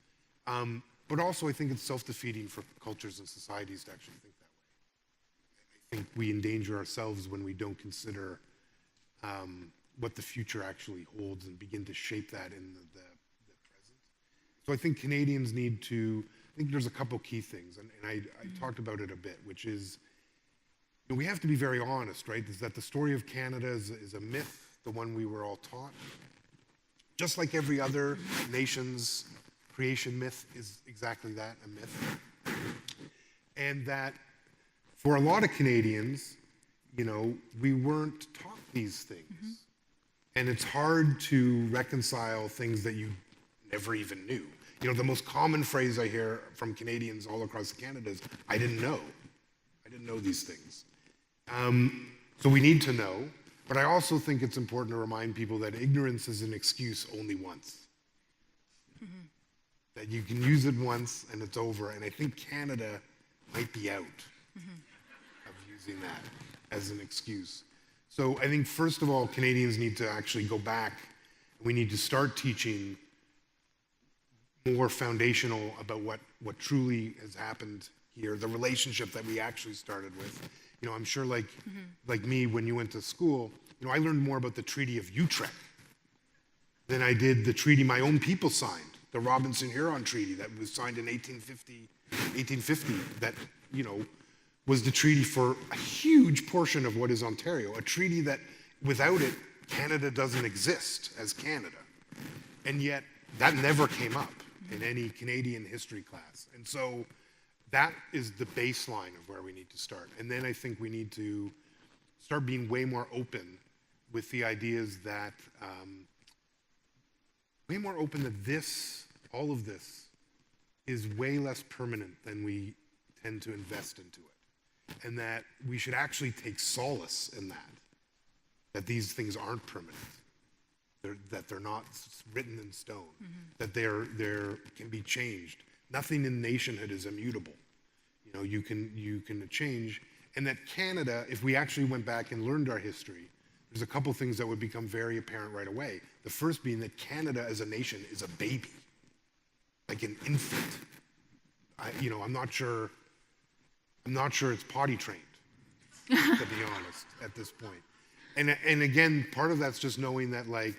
But also I think it's self-defeating for cultures and societies to actually think that way. I think we endanger ourselves when we don't consider what the future actually holds and begin to shape that in the present. So I think Canadians need to, I think there's a couple key things, and I talked about it a bit, which is, we have to be very honest, right? Is that the story of Canada is a myth, the one we were all taught. Just like every other nation's creation myth is exactly that, a myth. And that for a lot of Canadians, we weren't taught these things. And it's hard to reconcile things that you never even knew. The most common phrase I hear from Canadians all across Canada is, I didn't know. I didn't know these things. So we need to know, but I also think it's important to remind people that ignorance is an excuse only once. That you can use it once and it's over, and I think Canada might be out of using that as an excuse. So I think first of all, Canadians need to actually go back. We need to start teaching more foundational about what truly has happened here, the relationship that we actually started with. I'm sure like me, when you went to school, I learned more about the Treaty of Utrecht than I did the treaty my own people signed, the Robinson-Huron Treaty that was signed in 1850 that, was the treaty for a huge portion of what is Ontario, a treaty that without it, Canada doesn't exist as Canada. And yet that never came up in any Canadian history class. And so that is the baseline of where we need to start. And then I think we need to start being way more open with the ideas that, all of this is way less permanent than we tend to invest into it. And that we should actually take solace in that these things aren't permanent. That they're not written in stone, that they're can be changed. Nothing in nationhood is immutable. You can change, And that Canada, if we actually went back and learned our history, there's a couple things that would become very apparent right away. The first being that Canada as a nation is a baby, like an infant. I'm not sure it's potty trained, to be honest, at this point. And again, part of that's just knowing that, like,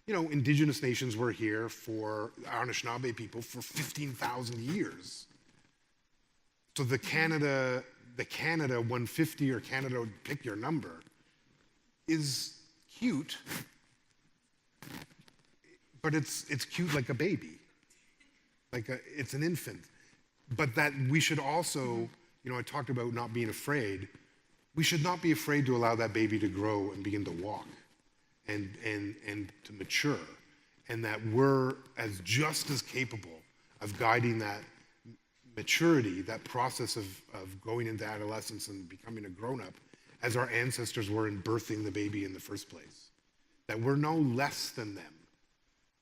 indigenous nations were here for Anishinaabe people for 15,000 years. So the Canada 150 or Canada, pick your number, is cute, but it's cute like a baby, it's an infant. But that we should also, I talked about not being afraid. We should not be afraid to allow that baby to grow and begin to walk and to mature, and that we're just as capable of guiding that maturity, that process of going into adolescence and becoming a grown-up, as our ancestors were in birthing the baby in the first place. That we're no less than them.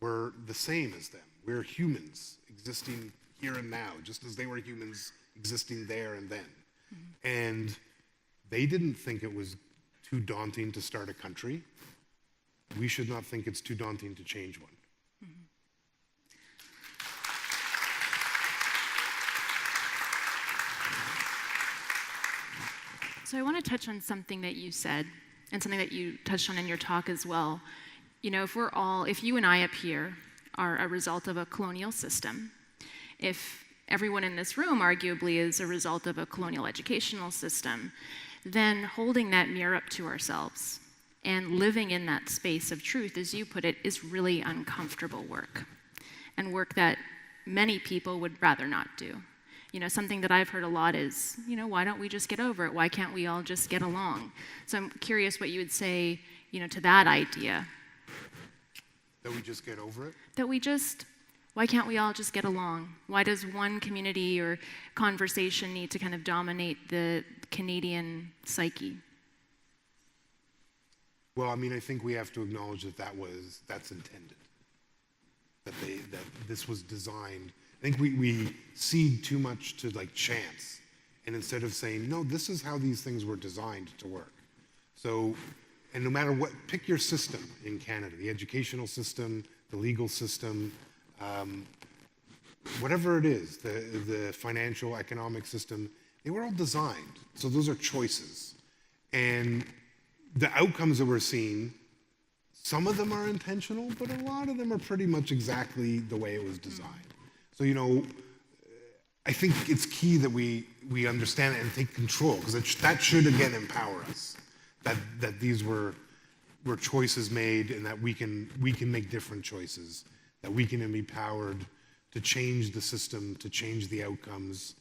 We're the same as them. We're humans existing here and now, just as they were humans existing there and then. Mm-hmm. And they didn't think it was too daunting to start a country. We should not think it's too daunting to change one. Mm-hmm. So I want to touch on something that you said, and something that you touched on in your talk as well. If you and I up here are a result of a colonial system, if everyone in this room arguably is a result of a colonial educational system, then holding that mirror up to ourselves and living in that space of truth, as you put it, is really uncomfortable work, and work that many people would rather not do. Something that I've heard a lot is, why don't we just get over it? Why can't we all just get along? So I'm curious what you would say, to that idea. That we just get over it? Why can't we all just get along? Why does one community or conversation need to kind of dominate the Canadian psyche? Well, I think we have to acknowledge that's intended. That this was designed. I think we cede too much to chance, and instead of saying, no, this is how these things were designed to work. So, and no matter what, pick your system in Canada, the educational system, the legal system, whatever it is, the financial, economic system, they were all designed. So those are choices. And the outcomes that we're seeing, some of them are intentional, but a lot of them are pretty much exactly the way it was designed. So, I think it's key that we understand it and take control, because that should, again, empower us, that these were choices made, and that we can make different choices, that we can be empowered to change the system, to change the outcomes,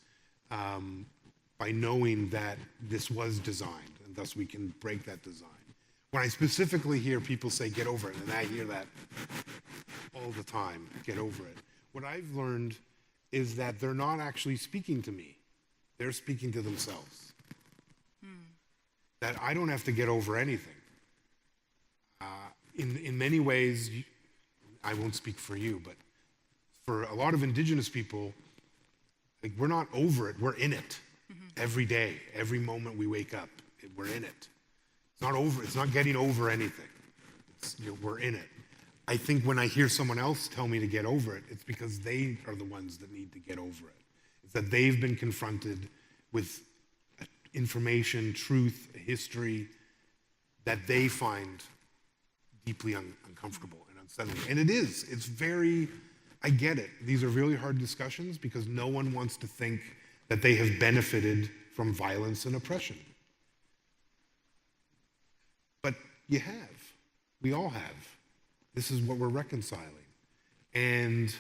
by knowing that this was designed, and thus we can break that design. When I specifically hear people say, get over it, and I hear that all the time, get over it. What I've learned is that they're not actually speaking to me. They're speaking to themselves. That I don't have to get over anything. In many ways, I won't speak for you, but for a lot of Indigenous people, we're not over it, we're in it. Every day, every moment we wake up, we're in it. It's not over, it's not getting over anything. We're in it. I think when I hear someone else tell me to get over it, it's because they are the ones that need to get over it. It's that they've been confronted with information, truth, history that they find deeply uncomfortable and unsettling. And it's very, I get it. These are really hard discussions because no one wants to think that they have benefited from violence and oppression. But you have. We all have. This is what we're reconciling. And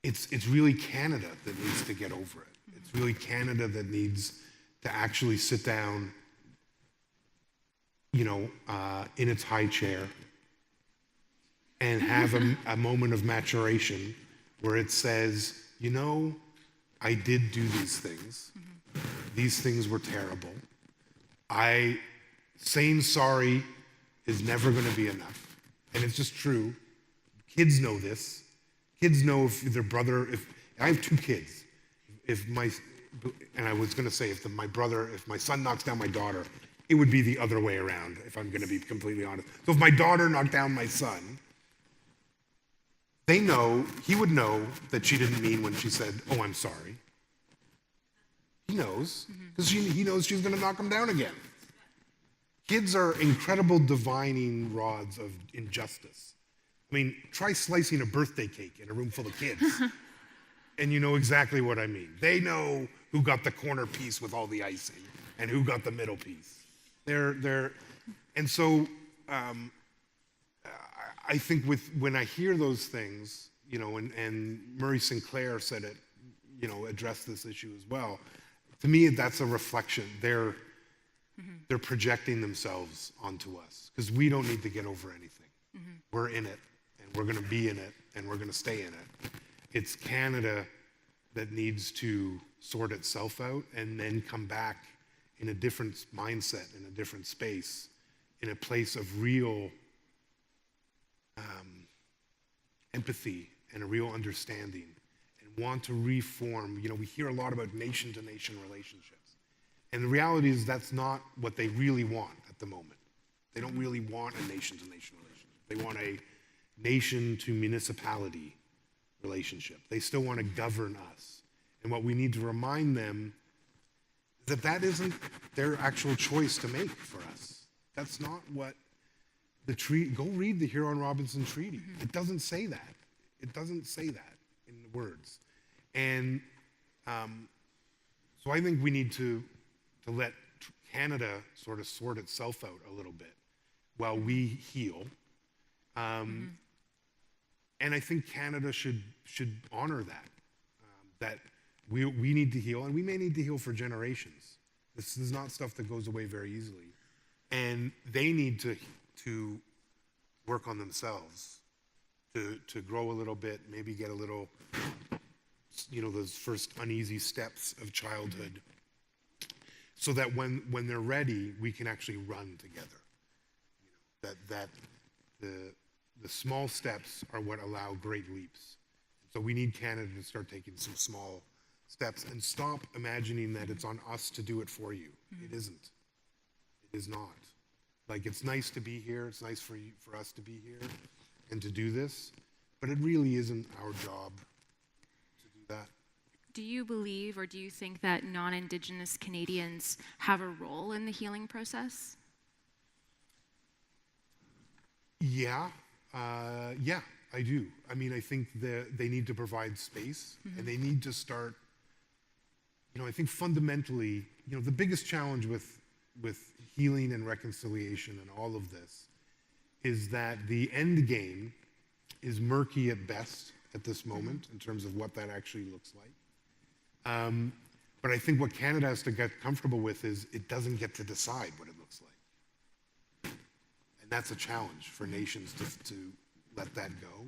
it's really Canada that needs to get over it. It's really Canada that needs to actually sit down, in its high chair and have a moment of maturation where it says, I did do these things. These things were terrible. Saying sorry is never going to be enough. And it's just true. Kids know this. Kids know if their brother, I have 2 kids. If and I was going to say, if my son knocks down my daughter, it would be the other way around, if I'm going to be completely honest. So if my daughter knocked down my son, he would know that she didn't mean when she said, "Oh, I'm sorry." He knows, because he knows she's going to knock him down again. Kids are incredible divining rods of injustice. I mean, try slicing a birthday cake in a room full of kids, and you know exactly what I mean. They know who got the corner piece with all the icing and who got the middle piece. And so I think when I hear those things, you know, and Murray Sinclair said it, you know, addressed this issue as well. To me, that's a reflection. They're projecting themselves onto us because we don't need to get over anything. We're in it, and we're going to be in it, and we're going to stay in it. It's Canada that needs to sort itself out and then come back in a different mindset, in a different space, in a place of real empathy and a real understanding, and want to reform. You know, we hear a lot about nation-to-nation relationships. And the reality is that's not what they really want at the moment. They don't really want a nation-to-nation relationship. They want a nation-to-municipality relationship. They still want to govern us. And what we need to remind them is that isn't their actual choice to make for us. That's not what the treaty, go read the Huron-Robinson Treaty. It doesn't say that. It doesn't say that in the words. And so I think we need to let Canada sort of sort itself out a little bit while we heal. And I think Canada should honor that, that we need to heal, and we may need to heal for generations. This is not stuff that goes away very easily. And they need to work on themselves, to grow a little bit, maybe get a little, you know, those first uneasy steps of childhood, so that when they're ready, we can actually run together. You know, that the small steps are what allow great leaps. So we need Canada to start taking some small steps and stop imagining that it's on us to do it for you. It isn't. It is not. Like, it's nice to be here. It's nice for us to be here and to do this, but it really isn't our job to do that. Do you believe or do you think that non-Indigenous Canadians have a role in the healing process? Yeah, I do. I mean, I think they need to provide space, and they need to start, you know, I think fundamentally, you know, the biggest challenge with healing and reconciliation and all of this is that the end game is murky at best at this moment in terms of what that actually looks like. But I think what Canada has to get comfortable with is it doesn't get to decide what it looks like. And that's a challenge for nations to let that go.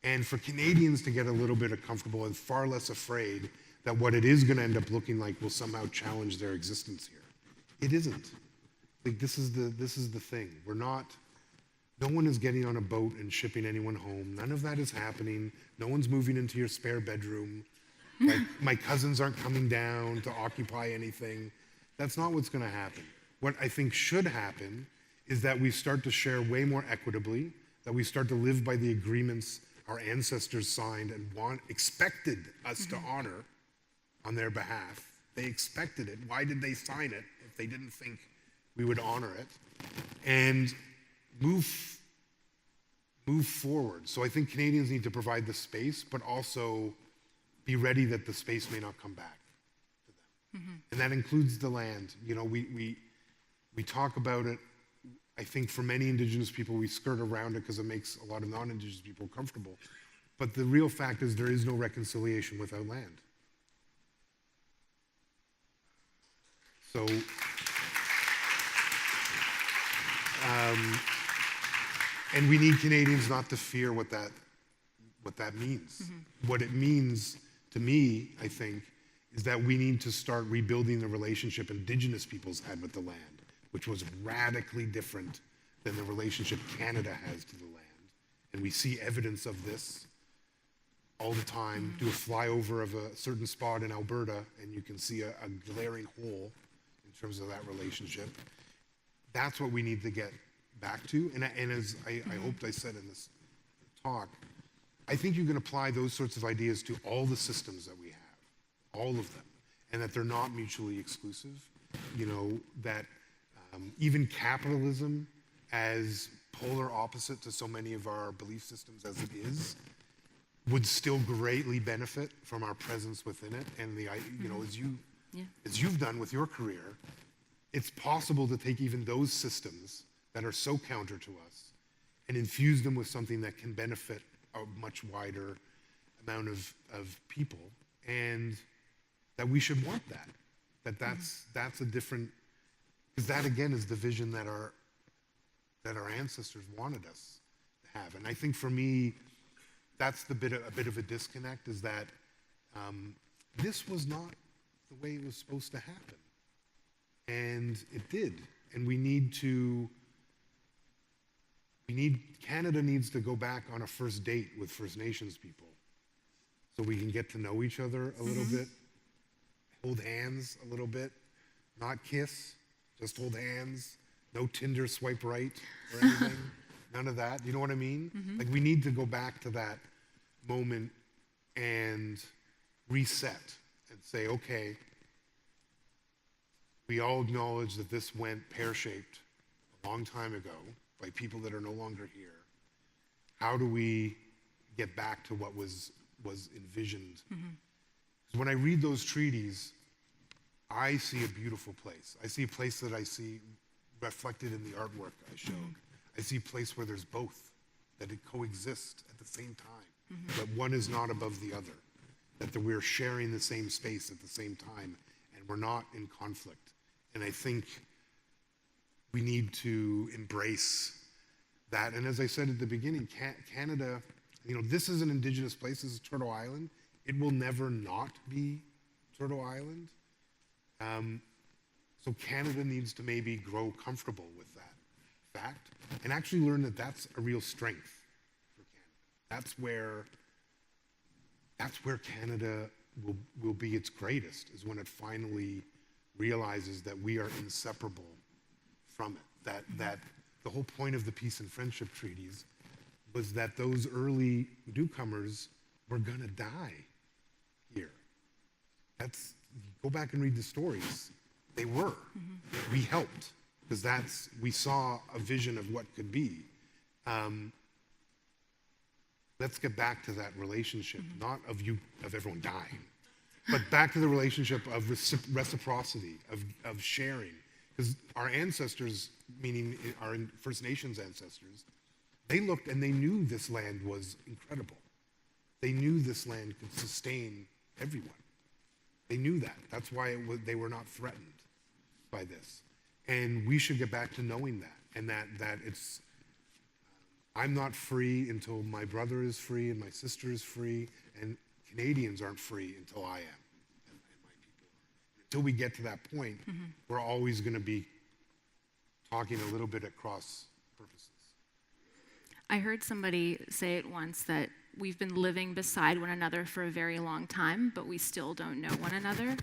And for Canadians to get a little bit comfortable and far less afraid that what it is going to end up looking like will somehow challenge their existence here. It isn't. Like, this is the thing. No one is getting on a boat and shipping anyone home. None of that is happening. No one's moving into your spare bedroom. Like, my cousins aren't coming down to occupy anything. That's not what's going to happen. What I think should happen is that we start to share way more equitably, that we start to live by the agreements our ancestors signed and expected us to honor on their behalf. They expected it. Why did they sign it if they didn't think we would honor it? And move forward. So I think Canadians need to provide the space, but also be ready that the space may not come back to them. And that includes the land. You know, we talk about it. I think for many Indigenous people, we skirt around it because it makes a lot of non-Indigenous people comfortable. But the real fact is there is no reconciliation without land. So, and we need Canadians not to fear what that means. What it means to me, I think, is that we need to start rebuilding the relationship Indigenous peoples had with the land, which was radically different than the relationship Canada has to the land. And we see evidence of this all the time, do a flyover of a certain spot in Alberta, and you can see a glaring hole in terms of that relationship. That's what we need to get back to. And as I hoped I said in this talk, I think you can apply those sorts of ideas to all the systems that we have, all of them, and that they're not mutually exclusive. You know, that even capitalism, as polar opposite to so many of our belief systems as it is, would still greatly benefit from our presence within it. And you know, as you've done with your career, it's possible to take even those systems that are so counter to us and infuse them with something that can benefit a much wider amount of people, and that we should want that. That's a different, because that again is the vision that our ancestors wanted us to have. And I think for me, that's a bit of a disconnect, is that this was not the way it was supposed to happen. And it did. And Canada needs to go back on a first date with First Nations people so we can get to know each other a little bit, hold hands a little bit, not kiss, just hold hands, no Tinder swipe right or anything, none of that. You know what I mean? Like, we need to go back to that moment and reset and say, okay, we all acknowledge that this went pear-shaped a long time ago by people that are no longer here. How do we get back to what was envisioned? Because when I read those treaties, I see a beautiful place. I see a place that I see reflected in the artwork I showed. I see a place where there's both, that it coexists at the same time, that one is not above the other, that we're sharing the same space at the same time, and we're not in conflict. And I think we need to embrace that. And as I said at the beginning, Canada, you know, this is an Indigenous place. This is Turtle Island. It will never not be Turtle Island. So Canada needs to maybe grow comfortable with that fact and actually learn that that's a real strength for Canada. That's where Canada will be its greatest, is when it finally realizes that we are inseparable from it. That the whole point of the peace and friendship treaties was that those early newcomers were gonna die here. Go back and read the stories. They were. We helped, because we saw a vision of what could be. Let's get back to that relationship, not of everyone dying, but back to the relationship of reciprocity, of sharing. Because our ancestors, meaning our First Nations ancestors, they looked and they knew this land was incredible. They knew this land could sustain everyone. They knew that. That's why they were not threatened by this. And we should get back to knowing that, and that it's, I'm not free until my brother is free and my sister is free, and Canadians aren't free until I am, and my people are. Until we get to that point, we're always going to be talking a little bit at cross purposes. I heard somebody say it once, that we've been living beside one another for a very long time, but we still don't know one another.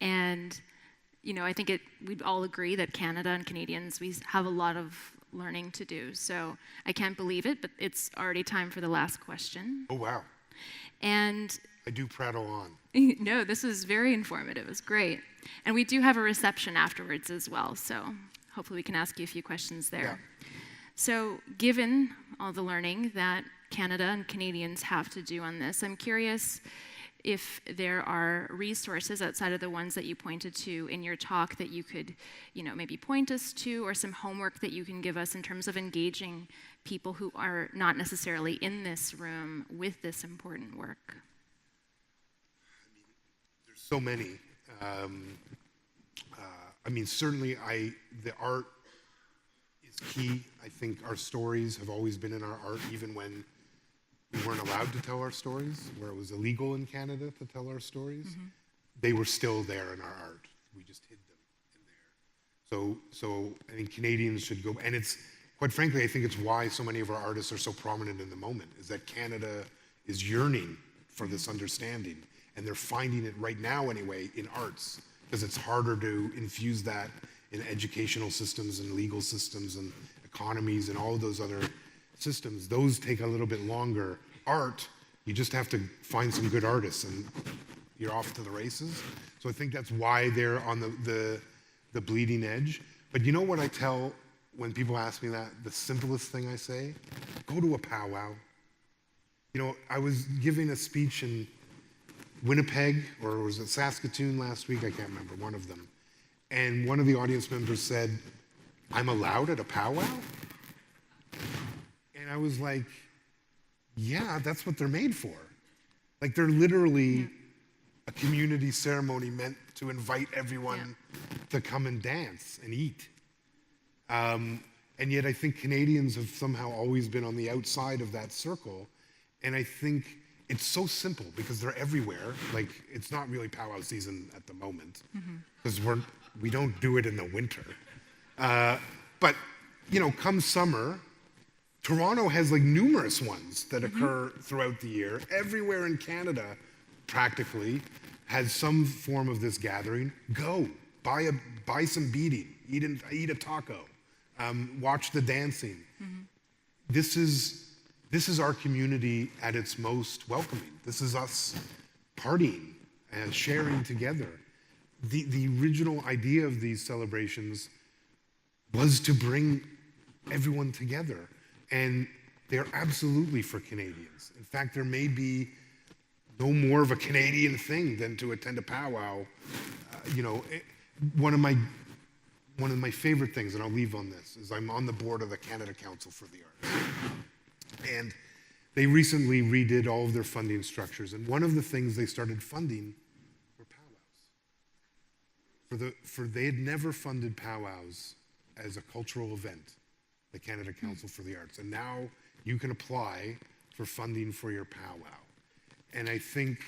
And, you know, I think we'd all agree that Canada and Canadians, we have a lot of learning to do. So I can't believe it, but it's already time for the last question. Oh, wow. And I do prattle on. no, this was very informative. It was great. And we do have a reception afterwards as well, so hopefully we can ask you a few questions there. Yeah. So given all the learning that Canada and Canadians have to do on this, I'm curious if there are resources outside of the ones that you pointed to in your talk that you could, you know, maybe point us to, or some homework that you can give us in terms of engaging people who are not necessarily in this room with this important work. There's so many. I mean, certainly the art is key. I think our stories have always been in our art, even when we weren't allowed to tell our stories, where it was illegal in Canada to tell our stories. They were still there in our art. We just hid them in there. So I think Canadians should go, and it's, quite frankly, I think it's why so many of our artists are so prominent in the moment, is that Canada is yearning for this understanding. And they're finding it right now anyway in arts, because it's harder to infuse that in educational systems and legal systems and economies and all of those other systems. Those take a little bit longer. Art, you just have to find some good artists and you're off to the races. So I think that's why they're on the bleeding edge. But you know what I tell when people ask me that? The simplest thing I say? Go to a powwow. You know, I was giving a speech in Winnipeg, or was it Saskatoon last week? I can't remember, one of them. And one of the audience members said, "I'm allowed at a powwow?" And I was like, yeah, that's what they're made for. Like, they're literally a community ceremony meant to invite everyone to come and dance and eat. And yet I think Canadians have somehow always been on the outside of that circle. And I think it's so simple because they're everywhere. Like, it's not really powwow season at the moment because we don't do it in the winter. But, you know, come summer, Toronto has like numerous ones that occur throughout the year. Everywhere in Canada, practically, has some form of this gathering. Go, buy some beading, eat a taco, watch the dancing. This is our community at its most welcoming. This is us partying and sharing together. The original idea of these celebrations was to bring everyone together. And they're absolutely for Canadians. In fact, there may be no more of a Canadian thing than to attend a powwow. You know, one of my favorite things, and I'll leave on this, is I'm on the board of the Canada Council for the Arts. And they recently redid all of their funding structures. And one of the things they started funding were powwows. They had never funded powwows as a cultural event, the Canada Council for the Arts. And now you can apply for funding for your powwow. And I think,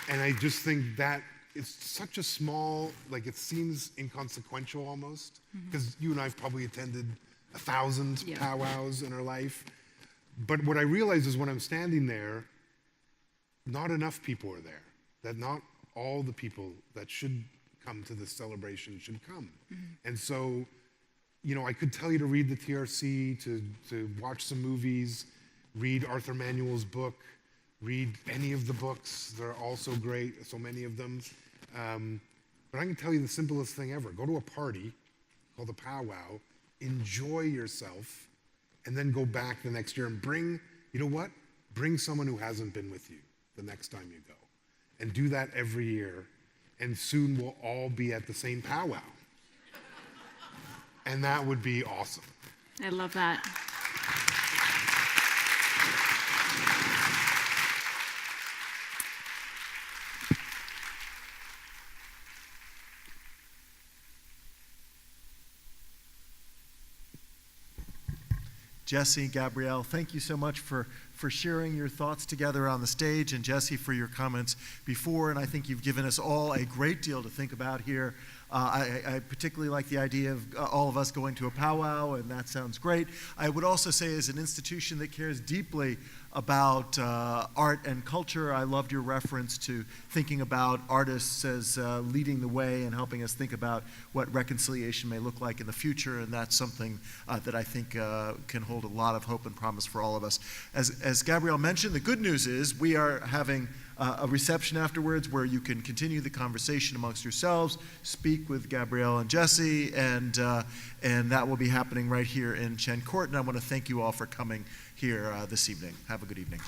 and I just think that it's such a small, like, it seems inconsequential almost, because you and I have probably attended 1,000 powwows in our life. But what I realize is when I'm standing there, not enough people are there, that not all the people that should come to this celebration should come. And so, you know, I could tell you to read the TRC, to watch some movies, read Arthur Manuel's book, read any of the books. They're all so great, so many of them. But I can tell you the simplest thing ever. Go to a party called a powwow, enjoy yourself, and then go back the next year and bring, you know what? Bring someone who hasn't been with you the next time you go. And do that every year. And soon we'll all be at the same powwow. And that would be awesome. I love that. Jesse, Gabrielle, thank you so much for sharing your thoughts together on the stage, and Jesse for your comments before, and I think you've given us all a great deal to think about here. I particularly like the idea of all of us going to a powwow, and that sounds great. I would also say, as an institution that cares deeply about art and culture, I loved your reference to thinking about artists as leading the way and helping us think about what reconciliation may look like in the future, and that's something that I think can hold a lot of hope and promise for all of us. As Gabrielle mentioned, the good news is we are having a reception afterwards where you can continue the conversation amongst yourselves, speak with Gabrielle and Jesse, and that will be happening right here in Betancourt. And I want to thank you all for coming here this evening. Have a good evening.